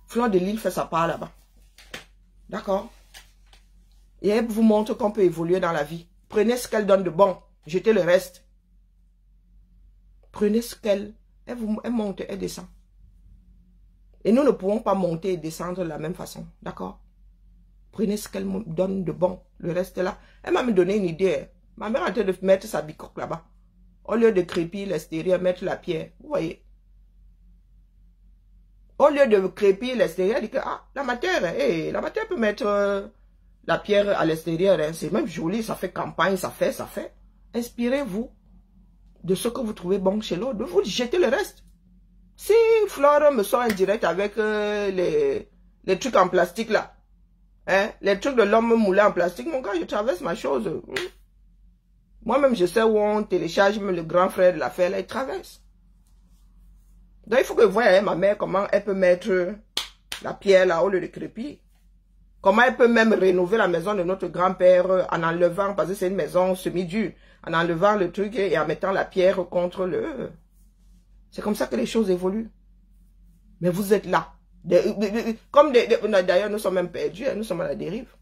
Fleur de Lys fait sa part là-bas. D'accord? Et elle vous montre qu'on peut évoluer dans la vie. Prenez ce qu'elle donne de bon. Jetez le reste. Prenez ce qu'elle... Elle monte, elle descend. Et nous ne pouvons pas monter et descendre de la même façon. D'accord? Prenez ce qu'elle me donne de bon. Le reste là. Elle m'a donné une idée. Ma mère est en train de mettre sa bicoque là-bas. Au lieu de crépir l'extérieur, mettre la pierre. Vous voyez? Au lieu de crépir l'extérieur, elle dit que la matière peut mettre la pierre à l'extérieur. Hein. C'est même joli, ça fait campagne, ça fait. Inspirez-vous de ce que vous trouvez bon chez l'autre. Vous jetez le reste. Si Flore me sort en direct avec les trucs en plastique là, hein, les trucs de l'homme moulé en plastique, mon gars, je traverse ma chose. Moi-même, je sais où on télécharge, même le grand frère de l'affaire là, il traverse. Donc, il faut que vous voyez ma mère, comment elle peut mettre la pierre là au lieu de crépir. Comment elle peut même rénover la maison de notre grand-père en enlevant, parce que c'est une maison semi-dure, en enlevant le truc et en mettant la pierre contre le... C'est comme ça que les choses évoluent. Mais vous êtes là. D'ailleurs, nous sommes même perdus, nous sommes à la dérive.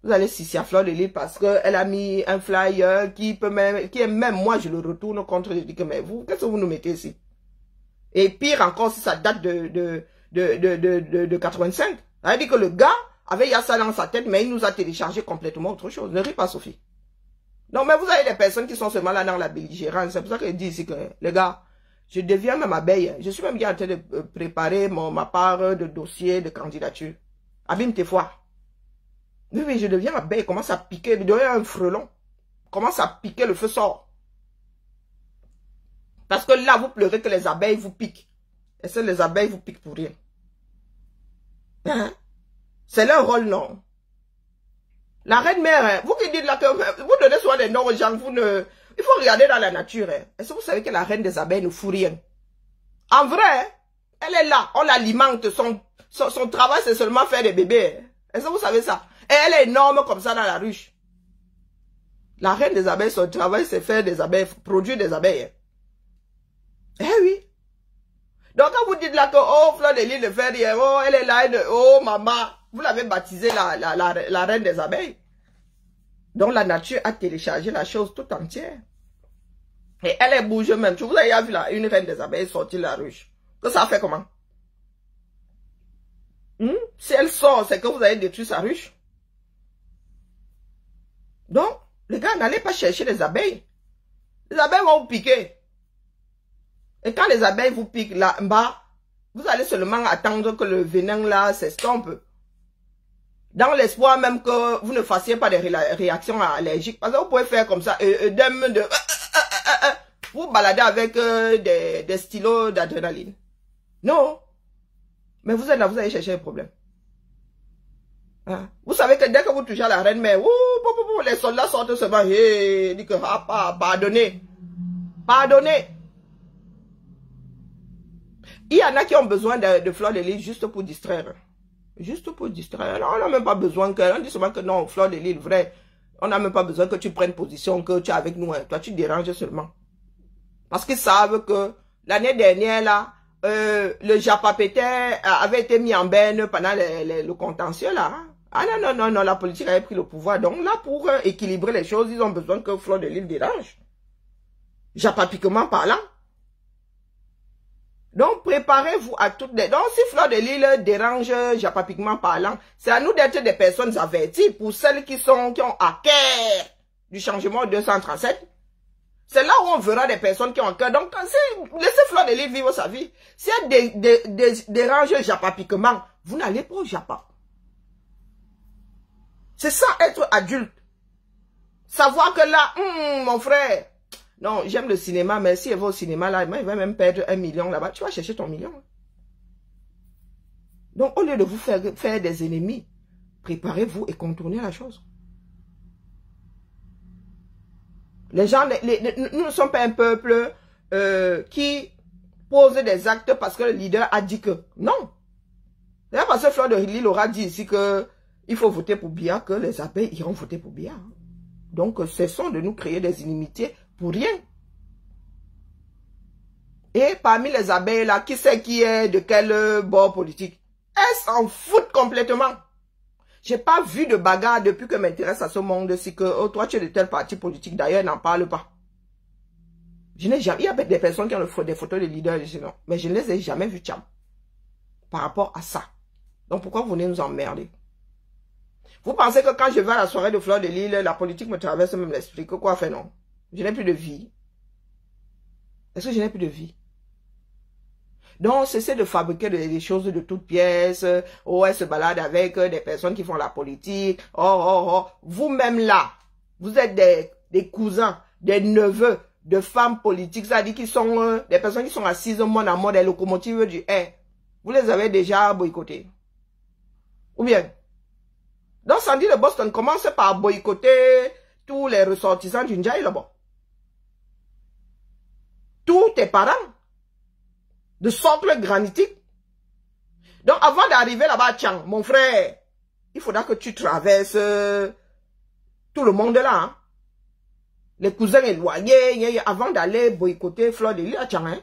Vous allez ici à Fleur de Lys parce qu'elle a mis un flyer qui est même, moi je le retourne contre, je dis que mais vous, qu'est-ce que vous nous mettez ici? Et pire encore si ça date de 85. Elle dit que le gars avait ça dans sa tête, mais il nous a téléchargé complètement autre chose. Ne ris pas, Sophie. Non, mais vous avez des personnes qui sont seulement là dans la belligérance. C'est pour ça que je dis ici que, les gars, je deviens même abeille. Je suis même bien en train de préparer ma part de dossier de candidature. Abîme tes fois. Oui, je deviens abeille. Commence à piquer. Je deviens un frelon. Commence à piquer, le feu sort. Parce que là, vous pleurez que les abeilles vous piquent. Et c'est les abeilles vous piquent pour rien. Hein? C'est leur rôle, non? La reine mère, vous qui dites là que vous donnez souvent des noms aux gens, il faut regarder dans la nature. Est-ce que vous savez que la reine des abeilles ne fout rien? En vrai, elle est là, on l'alimente, son travail c'est seulement faire des bébés. Est-ce que vous savez ça? Et elle est énorme comme ça dans la ruche. La reine des abeilles, son travail c'est faire des abeilles, produire des abeilles. Eh oui. Donc quand vous dites là que, oh, Fleur de Lys ne fait rien, oh, elle est là, oh, maman, vous l'avez baptisée la reine des abeilles. Donc la nature a téléchargé la chose tout entière. Et elle bouge même. Vous avez vu là, une reine des abeilles sortir de la ruche. Que ça fait comment? Si elle sort, c'est que vous avez détruit sa ruche. Donc, les gars, n'allez pas chercher les abeilles. Les abeilles vont vous piquer. Et quand les abeilles vous piquent là en bas, vous allez seulement attendre que le venin là s'estompe. Dans l'espoir même que vous ne fassiez pas des réactions allergiques. Parce que vous pouvez faire comme ça, vous baladez avec des stylos d'adrénaline. Non. Mais vous êtes là, vous allez chercher un problème. Hein? Vous savez que dès que vous touchez à la reine mère, les soldats sortent seulement, disent que, pardonnez. Pardonnez. Il y en a qui ont besoin de Fleur de Lys juste pour distraire. Juste pour distraire. Alors, on n'a même pas besoin que... On dit seulement que non, Fleur de Lys, vrai. On n'a même pas besoin que tu prennes position, que tu es avec nous. Hein. Toi, tu déranges seulement. Parce qu'ils savent que l'année dernière, là, le Japapété avait été mis en berne pendant le contentieux, là. Hein. Ah non, la politique avait pris le pouvoir. Donc là, pour équilibrer les choses, ils ont besoin que Fleur de Lys dérange. Japapiquement parlant. Donc, préparez-vous à toutes les... Donc, si Fleur de Lys dérange japapiquement parlant, c'est à nous d'être des personnes averties. Pour celles qui ont à cœur du changement 237, c'est là où on verra des personnes qui ont à cœur. Donc, laissez Fleur de Lys vivre sa vie. Si elle dérange japapiquement, vous n'allez pas au Japa. C'est ça, être adulte. Savoir que là, mon frère, non, j'aime le cinéma, mais si elle va au cinéma, là, il va même perdre 1 million là-bas. Tu vas chercher ton million. Donc, au lieu de vous faire des ennemis, préparez-vous et contournez la chose. Les gens, nous ne sommes pas un peuple qui pose des actes parce que le leader a dit que. Non. C'est parce que Fleur de Lille aura dit ici que il faut voter pour Biya, que les abeilles iront voter pour Biya. Donc, cessons de nous créer des inimitiés pour rien. Et parmi les abeilles là, qui sait qui est de quel bord politique? Elles s'en foutent complètement. J'ai pas vu de bagarre depuis que je m'intéresse à ce monde-ci que oh, toi tu es de tel parti politique, d'ailleurs n'en parle pas. Je n'ai jamais, il y a des personnes qui ont des photos de leaders, non, mais je ne les ai jamais vues, Tcham, par rapport à ça. Donc pourquoi vous venez nous emmerder? Vous pensez que quand je vais à la soirée de Fleur de Lille, la politique me traverse même l'esprit? Que quoi faire? Non. Je n'ai plus de vie. Est-ce que je n'ai plus de vie? Donc, cessez de fabriquer des choses de toutes pièces. Oh, elle se balade avec des personnes qui font la politique. Oh. Vous-même là, vous êtes des cousins, des neveux de femmes politiques. Ça dit qu'ils sont des personnes qui sont assises mode à mode, des locomotives du air. Vous les avez déjà boycottés. Ou bien? Donc, Sandy de Boston commence par boycotter tous les ressortissants du Ndjaï là-bas. Tous tes parents. De socle granitique. Donc, avant d'arriver là-bas, tiens, mon frère, il faudra que tu traverses tout le monde là. Hein. Les cousins éloignés, avant d'aller boycotter Fleur de Lille, tiens.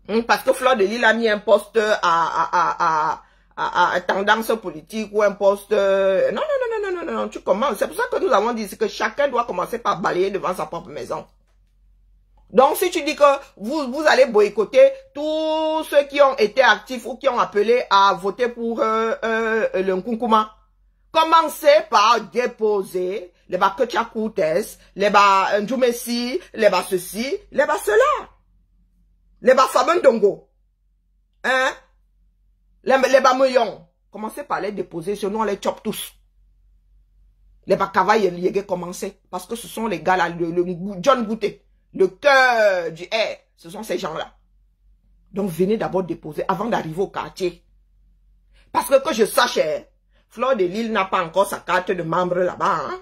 Hein. Parce que Fleur de Lille a mis un poste à tendance politique ou un poste... Non, tu commences. C'est pour ça que nous avons dit que chacun doit commencer par balayer devant sa propre maison. Donc, si tu dis que vous allez boycotter tous ceux qui ont été actifs ou qui ont appelé à voter pour le Nkunkuma, commencez par déposer les bas Koutchakoutes, les bas Ndjoumessi, les bas ceci, les bas cela, les bas Fabendongo, hein, les bas Moyon. Commencez par les déposer, sinon on les chope tous. Les bas Kavaï et Liégué, commencez, parce que ce sont les gars là, le John Gouté. Le cœur du air, ce sont ces gens-là. Donc, venez d'abord déposer avant d'arriver au quartier. Parce que je sache, Fleur de Lille n'a pas encore sa carte de membre là-bas. Hein?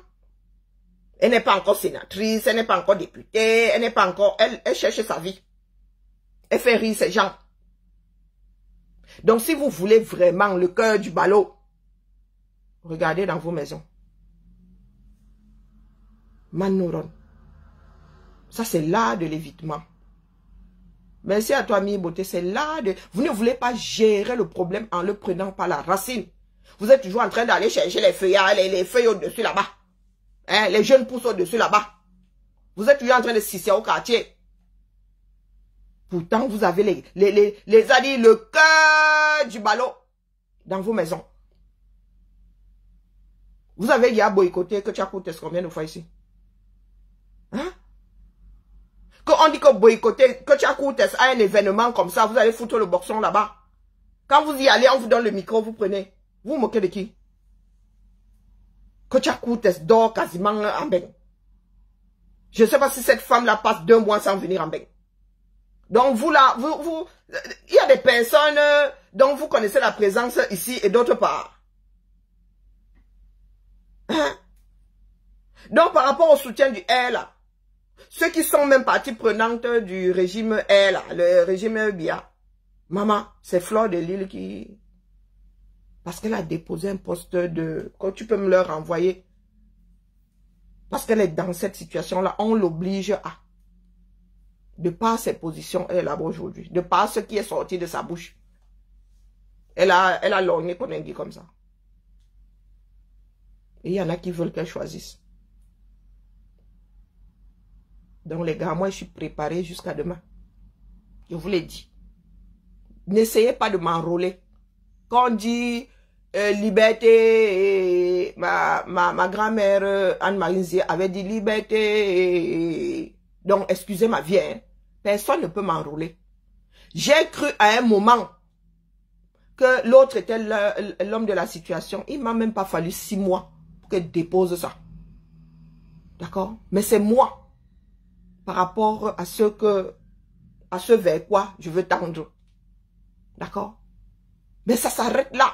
Elle n'est pas encore sénatrice, elle n'est pas encore députée, elle n'est pas encore... Elle cherche sa vie. Elle fait rire ces gens. Donc, si vous voulez vraiment le cœur du ballot, regardez dans vos maisons. Manouron. Ça, c'est l'art de l'évitement. Merci à toi, Mi Beauté. C'est l'art de... Vous ne voulez pas gérer le problème en le prenant par la racine. Vous êtes toujours en train d'aller chercher les feuilles, les feuilles au-dessus là-bas. Hein, les jeunes pousses au-dessus là-bas. Vous êtes toujours en train de scisser au quartier. Pourtant, vous avez le cœur du ballot dans vos maisons. Vous avez déjà boycotté que tu as coûté combien de fois ici? Hein? Quand on dit que boycotter, que tu as coûté à un événement comme ça, vous allez foutre le boxon là-bas. Quand vous y allez, on vous donne le micro, vous prenez. Vous vous moquez de qui? Que tu as coûté dort quasiment en bain. Je ne sais pas si cette femme-là passe 2 mois sans venir en bain. Donc vous là, il y a des personnes dont vous connaissez la présence ici et d'autre part. Hein? Donc par rapport au soutien du R là, ceux qui sont même partie prenante du régime R là, le régime Biya, maman, c'est Fleur de Lille qui... Parce qu'elle a déposé un poste de... Quand tu peux me le renvoyer. Parce qu'elle est dans cette situation-là, on l'oblige à... De par ses positions, elle est là-bas aujourd'hui. De par ce qui est sorti de sa bouche. Elle a lorgné qu'on dit comme ça. Et il y en a qui veulent qu'elle choisisse. Donc les gars, moi je suis préparé jusqu'à demain. Je vous l'ai dit. N'essayez pas de m'enrôler. Quand on dit liberté, ma grand-mère Anne-Marie avait dit liberté. Donc excusez ma vie, hein. Personne ne peut m'enrôler. J'ai cru à un moment que l'autre était l'homme de la situation. Il m'a même pas fallu 6 mois pour qu'elle dépose ça. D'accord? Mais c'est moi par rapport à ce vers quoi je veux tendre. D'accord? Mais ça s'arrête là.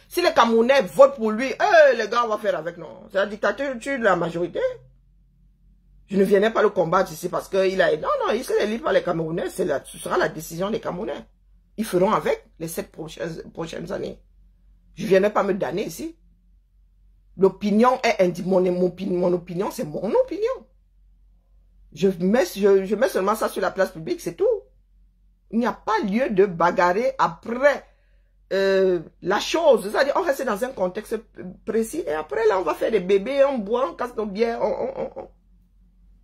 Si les Camerounais votent pour lui, les gars, on va faire avec, non. C'est la dictature de la majorité. Je ne viendrai pas le combattre ici parce qu'il a... Non, il sera élu par les Camerounais. Ce sera la décision des Camerounais. Ils feront avec les 7 prochaines années. Je ne viendrai pas me damner ici. L'opinion est... Mon opinion, c'est mon opinion. Je mets seulement ça sur la place publique, c'est tout. Il n'y a pas lieu de bagarrer après la chose. C'est-à-dire, on reste dans un contexte précis et après, là, on va faire des bébés, on boit, on casse nos bières,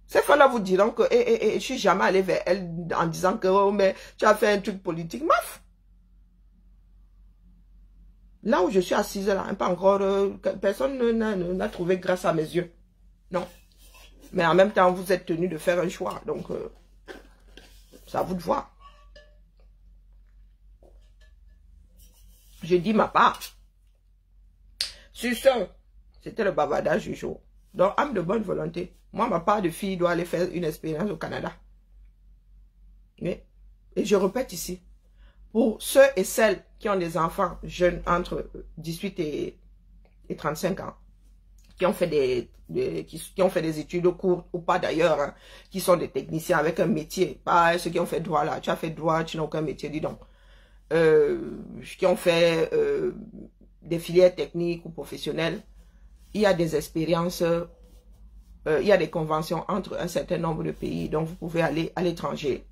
Ces femmes-là vous diront que je suis jamais allé vers elle en disant que oh, mais tu as fait un truc politique. Maf! Là où je suis assise, là, pas encore, personne n'a trouvé grâce à mes yeux. Non. Mais en même temps, vous êtes tenu de faire un choix. Donc, c'est à vous de voir. Je dis ma part. Sur ce, c'était le bavardage du jour. Donc, âme de bonne volonté. Moi, ma part de fille doit aller faire une expérience au Canada. Et je répète ici, pour ceux et celles qui ont des enfants jeunes entre 18 et 35 ans, qui ont fait des études courtes ou pas d'ailleurs, hein, qui sont des techniciens avec un métier, pas ceux qui ont fait droit là, tu as fait droit, tu n'as aucun métier, dis donc. Qui ont fait des filières techniques ou professionnelles, il y a des expériences, il y a des conventions entre un certain nombre de pays, donc vous pouvez aller à l'étranger,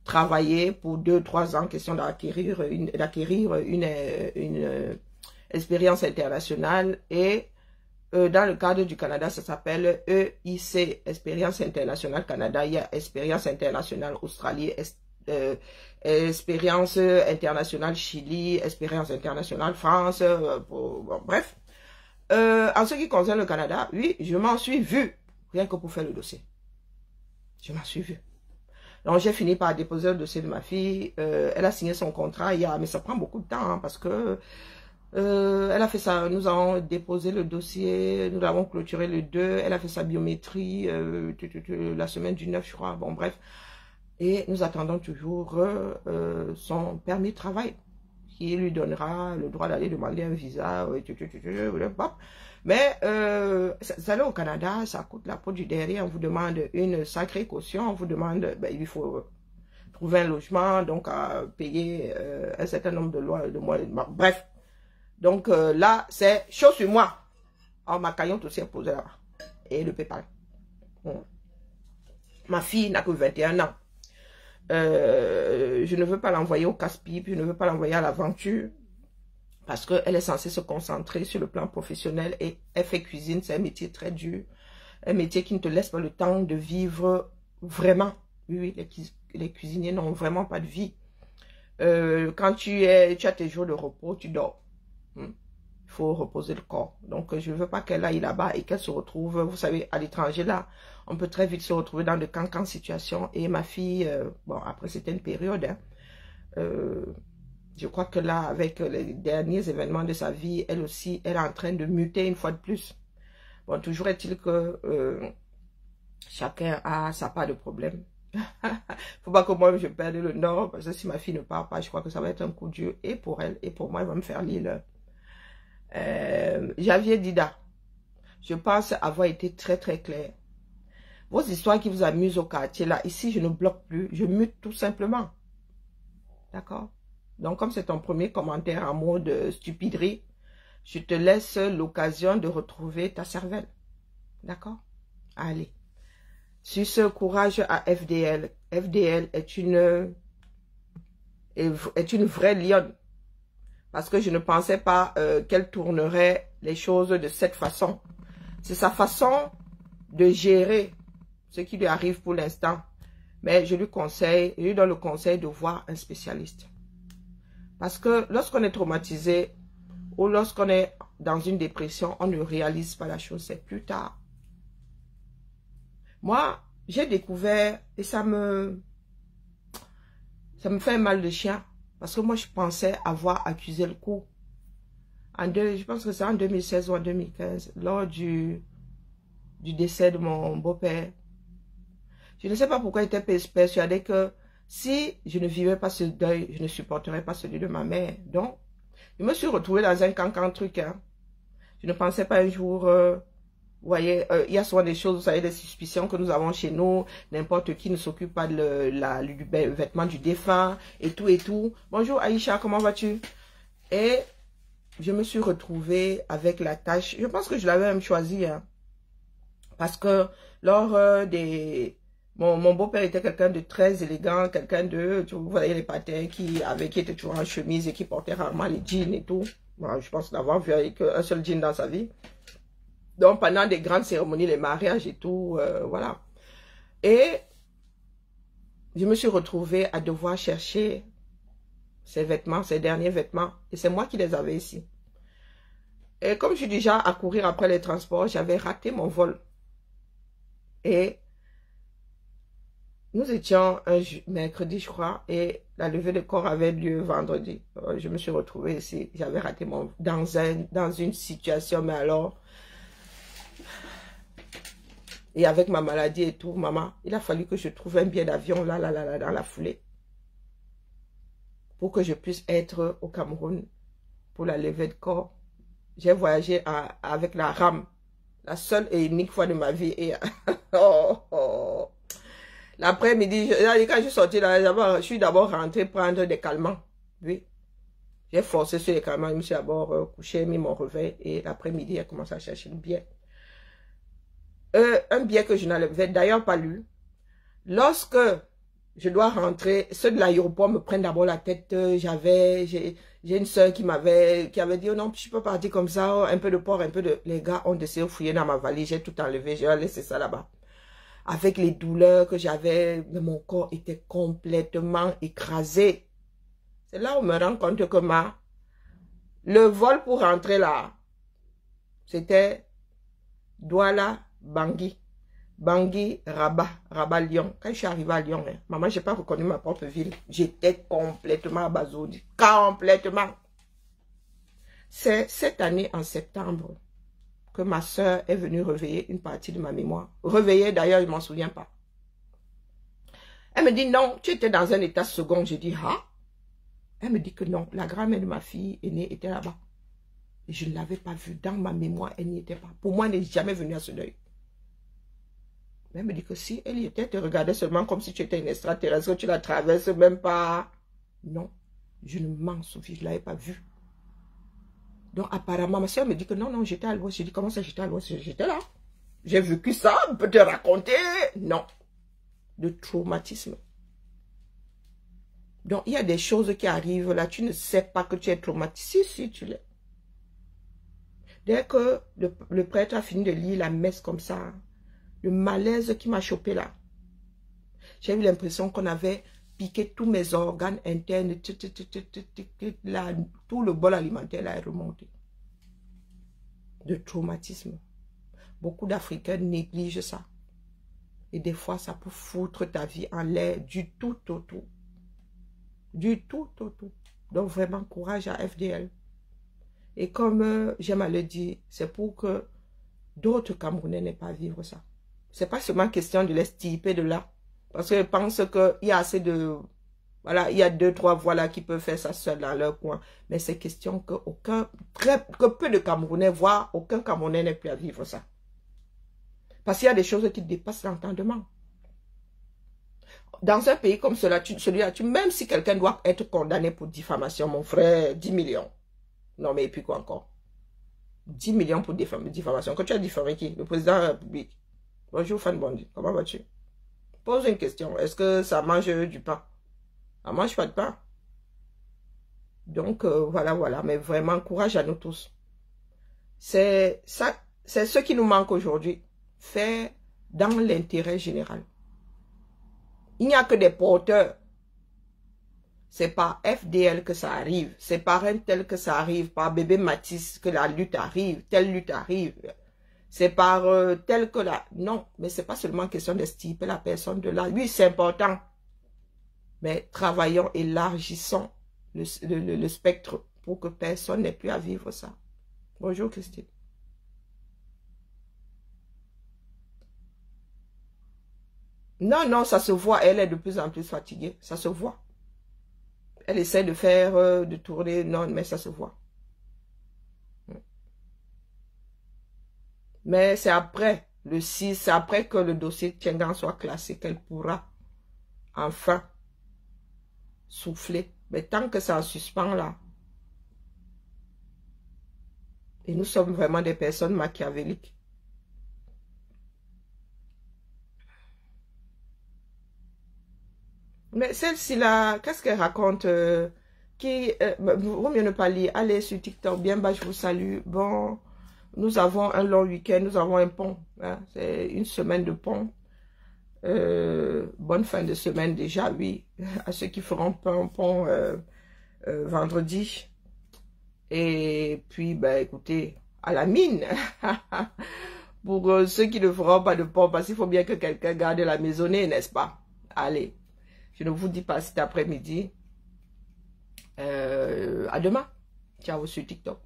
travailler pour 2-3 ans, question d'acquérir une expérience internationale et dans le cadre du Canada, ça s'appelle EIC, Expérience Internationale Canada, il y a Expérience Internationale Australie, Expérience Internationale Chili, Expérience Internationale France, bon, bref. En ce qui concerne le Canada, oui, je m'en suis vu, rien que pour faire le dossier. Je m'en suis vu. Donc, j'ai fini par déposer le dossier de ma fille. Elle a signé son contrat hier, mais ça prend beaucoup de temps hein, parce que elle a fait ça. Nous avons déposé le dossier, nous l'avons clôturé le 2. Elle a fait sa biométrie la semaine du 9, je crois. Bon, bref. Et nous attendons toujours son permis de travail qui lui donnera le droit d'aller demander un visa. Mais vous allez au Canada, ça coûte la peau du derrière. On vous demande une sacrée caution. On vous demande, il faut trouver un logement, donc à payer un certain nombre de mois. Bref. Donc là, c'est chaud sur moi. Alors, ma caillotte aussi est posée là-bas. Et le PayPal. Bon. Ma fille n'a que 21 ans. Je ne veux pas l'envoyer au casse-pipe, je ne veux pas l'envoyer à l'aventure parce qu'elle est censée se concentrer sur le plan professionnel et elle fait cuisine, c'est un métier très dur, un métier qui ne te laisse pas le temps de vivre vraiment. Oui, les cuisiniers n'ont vraiment pas de vie. Quand tu as tes jours de repos, tu dors. Il faut reposer le corps. Donc, je ne veux pas qu'elle aille là-bas et qu'elle se retrouve, vous savez, à l'étranger, là, on peut très vite se retrouver dans de cancans situations. Et ma fille, bon, après, c'était une période, hein, je crois que là, avec les derniers événements de sa vie, elle aussi, elle est en train de muter une fois de plus. Bon, toujours est-il que chacun a sa part de problème. Faut pas que moi, je perde le nord, parce que si ma fille ne part pas, je crois que ça va être un coup dur, et pour elle, et pour moi, elle va me faire l'île. Javier Dida, je pense avoir été très très clair. Vos histoires qui vous amusent au quartier là, ici je ne bloque plus, je mute tout simplement. D'accord? Donc comme c'est ton premier commentaire en mode stupiderie, je te laisse l'occasion de retrouver ta cervelle. D'accord? Allez. Sur ce, courage à FDL. FDL est une vraie lionne. Parce que je ne pensais pas qu'elle tournerait les choses de cette façon. C'est sa façon de gérer ce qui lui arrive pour l'instant. Mais je lui donne le conseil de voir un spécialiste. Parce que lorsqu'on est traumatisé ou lorsqu'on est dans une dépression, on ne réalise pas la chose, c'est plus tard. Moi, j'ai découvert et ça me fait mal de chien. Parce que moi, je pensais avoir accusé le coup. Je pense que c'est en 2016 ou en 2015, lors du décès de mon beau-père. Je ne sais pas pourquoi j'étais persuadée que si je ne vivais pas ce deuil, je ne supporterais pas celui de ma mère. Donc, je me suis retrouvée dans un cancan truc. Hein. Je ne pensais pas un jour... vous voyez, il y a souvent des choses, vous savez, des suspicions que nous avons chez nous. N'importe qui ne s'occupe pas du vêtement du défunt et tout et tout. Bonjour Aïcha, comment vas-tu? Et je me suis retrouvée avec la tâche. Je pense que je l'avais même choisie. Hein, parce que lors des... Mon beau-père était quelqu'un de très élégant, quelqu'un de... Vous voyez les patins qui était toujours en chemise et qui portait rarement les jeans et tout. Bon, je pense d'avoir vu avec un seul jean dans sa vie. Donc, pendant des grandes cérémonies, les mariages et tout, voilà. Et je me suis retrouvée à devoir chercher ces vêtements, ces derniers vêtements. Et c'est moi qui les avais ici. Et comme je suis déjà à courir après les transports, j'avais raté mon vol. Et nous étions un mercredi, je crois, et la levée de corps avait lieu vendredi. Je me suis retrouvée ici. J'avais raté dans une situation, mais alors... Et avec ma maladie et tout, maman, il a fallu que je trouve un billet d'avion là, dans la foulée. Pour que je puisse être au Cameroun pour la levée de corps. J'ai voyagé avec la RAM. La seule et unique fois de ma vie. Et l'après-midi, quand je suis sortie là, je suis d'abord rentrée prendre des calmants. Oui. J'ai forcé sur les calmants. Je me suis d'abord couché, mis mon réveil. Et l'après-midi, j'ai commencé à chercher le billet. Un billet que je n'avais d'ailleurs pas lu. Lorsque je dois rentrer, ceux de l'aéroport me prennent d'abord la tête. J'ai une soeur qui avait dit, oh non, je peux partir comme ça, oh, un peu de porc, un peu de... Les gars ont décidé de fouiller dans ma valise, j'ai tout enlevé, j'ai laissé ça là-bas. Avec les douleurs que j'avais, mon corps était complètement écrasé. C'est là où on me rend compte que le vol pour rentrer là, c'était Douala, Bangui, Rabat, Lyon. Quand je suis arrivée à Lyon, maman, je n'ai pas reconnu ma propre ville. J'étais complètement abasourdie. Complètement. C'est cette année, en septembre, que ma soeur est venue réveiller une partie de ma mémoire. Réveiller, d'ailleurs, je ne m'en souviens pas. Elle me dit, non, tu étais dans un état second. Je dis, ah. Elle me dit que non, la grand-mère de ma fille aînée était là-bas. Et je ne l'avais pas vue. Dans ma mémoire, elle n'y était pas. Pour moi, elle n'est jamais venue à ce deuil. Mais elle me dit que si elle y était, te regardait seulement comme si tu étais une extraterrestre, que tu la traverses même pas. Non, je ne m'en souviens, je ne l'avais pas vue. Donc apparemment, ma soeur me dit que non, non, j'étais à l'ouest. Je dis, comment ça, j'étais à l'ouest? J'étais là. J'ai vécu ça, on peut te raconter. Non, de traumatisme. Donc il y a des choses qui arrivent là, tu ne sais pas que tu es traumatisé si tu l'es. Dès que le prêtre a fini de lire la messe comme ça, le malaise qui m'a chopé là, j'ai eu l'impression qu'on avait piqué tous mes organes internes, là, tout le bol alimentaire là est remonté. De traumatisme. Beaucoup d'Africains négligent ça. Et des fois, ça peut foutre ta vie en l'air du tout au tout. Du tout au tout. Donc vraiment, courage à FDL. Et comme j'aime à le dire, c'est pour que d'autres Camerounais n'aient pas à vivre ça. C'est pas seulement question de les stiper de là. Parce que je pense qu'il y a assez de... Voilà, il y a 2-3 voix là qui peuvent faire ça seul dans leur coin. Mais c'est question que peu de Camerounais, voire aucun Camerounais n'ait plus à vivre ça. Parce qu'il y a des choses qui dépassent l'entendement. Dans un pays comme celui-là, même si quelqu'un doit être condamné pour diffamation, mon frère, 10 millions. Non, mais et puis quoi encore? 10 millions pour diffamation. Quand tu as diffamé qui? Le président de la République. Bonjour, Fan Bondi. Comment vas-tu? Pose une question. Est-ce que ça mange du pain? Ça mange pas de pain. Donc, voilà. Mais vraiment, courage à nous tous. C'est ça, c'est ce qui nous manque aujourd'hui. Faire dans l'intérêt général. Il n'y a que des porteurs. C'est par FDL que ça arrive. C'est par un tel que ça arrive. Par bébé Matisse que la lutte arrive. Telle lutte arrive. C'est par tel que la... Non, mais c'est pas seulement question d'estiper la personne de là. Oui, c'est important. Mais travaillons, élargissons le spectre pour que personne n'ait plus à vivre ça. Bonjour Christine. Non, non, ça se voit. Elle est de plus en plus fatiguée. Ça se voit. Elle essaie de faire, de tourner. Non, mais ça se voit. Mais c'est après, le 6, c'est après que le dossier Tiengan soit classé qu'elle pourra enfin souffler. Mais tant que c'est en suspens là, et nous sommes vraiment des personnes machiavéliques. Mais celle-ci là, qu'est-ce qu'elle raconte vaut mieux ne pas lire. Allez sur TikTok, bien bas, je vous salue. Bon, nous avons un long week-end, nous avons un pont. Hein, c'est une semaine de pont. Bonne fin de semaine déjà, oui. À ceux qui feront un pont vendredi. Et puis, ben écoutez, à la mine. Pour ceux qui ne feront pas de pont, parce qu'il faut bien que quelqu'un garde la maisonnée, n'est-ce pas? Allez. Je ne vous dis pas cet après-midi. À demain. Ciao sur TikTok.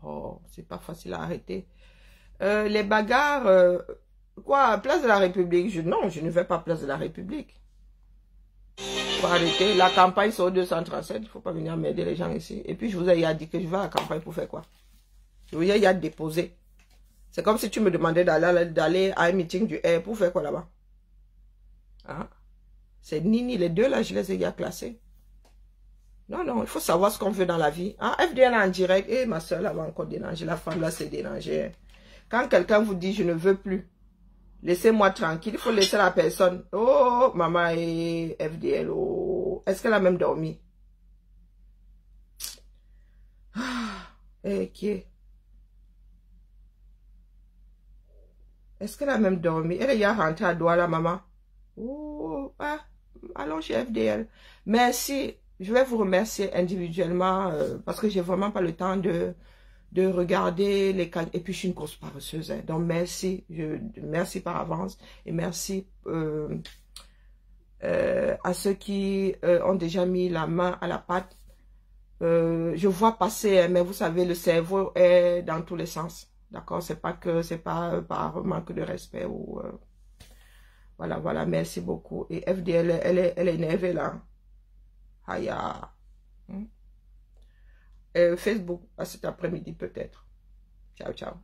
Oh, c'est pas facile à arrêter. Les bagarres, quoi, Place de la République? Non, je ne vais pas Place de la République. Faut arrêter. La campagne sur 237, il ne faut pas venir m'aider les gens ici. Et puis je vous ai dit que je vais à la campagne pour faire quoi? Je vous ai déposé. C'est comme si tu me demandais d'aller à un meeting du R pour faire quoi là-bas? Hein? C'est Nini, les deux là, je les ai classés. Non, non, il faut savoir ce qu'on veut dans la vie. Hein? FDL en direct, et ma soeur là va encore déranger, la femme là s'est dérangée. Quand quelqu'un vous dit je ne veux plus, laissez-moi tranquille, il faut laisser la personne. Oh, maman et FDL, oh, est-ce qu'elle a même dormi? Qui est-ce qu'elle a même dormi? Elle est déjà rentrée à Douala, maman. Oh, ah, allons chez FDL. Merci. Je vais vous remercier individuellement parce que j'ai vraiment pas le temps de regarder les cas. Et puis, je suis une grosse paresseuse. Hein. Donc, merci. Merci par avance. Et merci à ceux qui ont déjà mis la main à la pâte. Je vois passer, hein, mais vous savez, le cerveau est dans tous les sens. D'accord? C'est pas par manque de respect ou... Voilà, voilà, merci beaucoup. Et FDL, elle est énervée là. Aïe. Facebook, à cet après-midi peut-être. Ciao, ciao.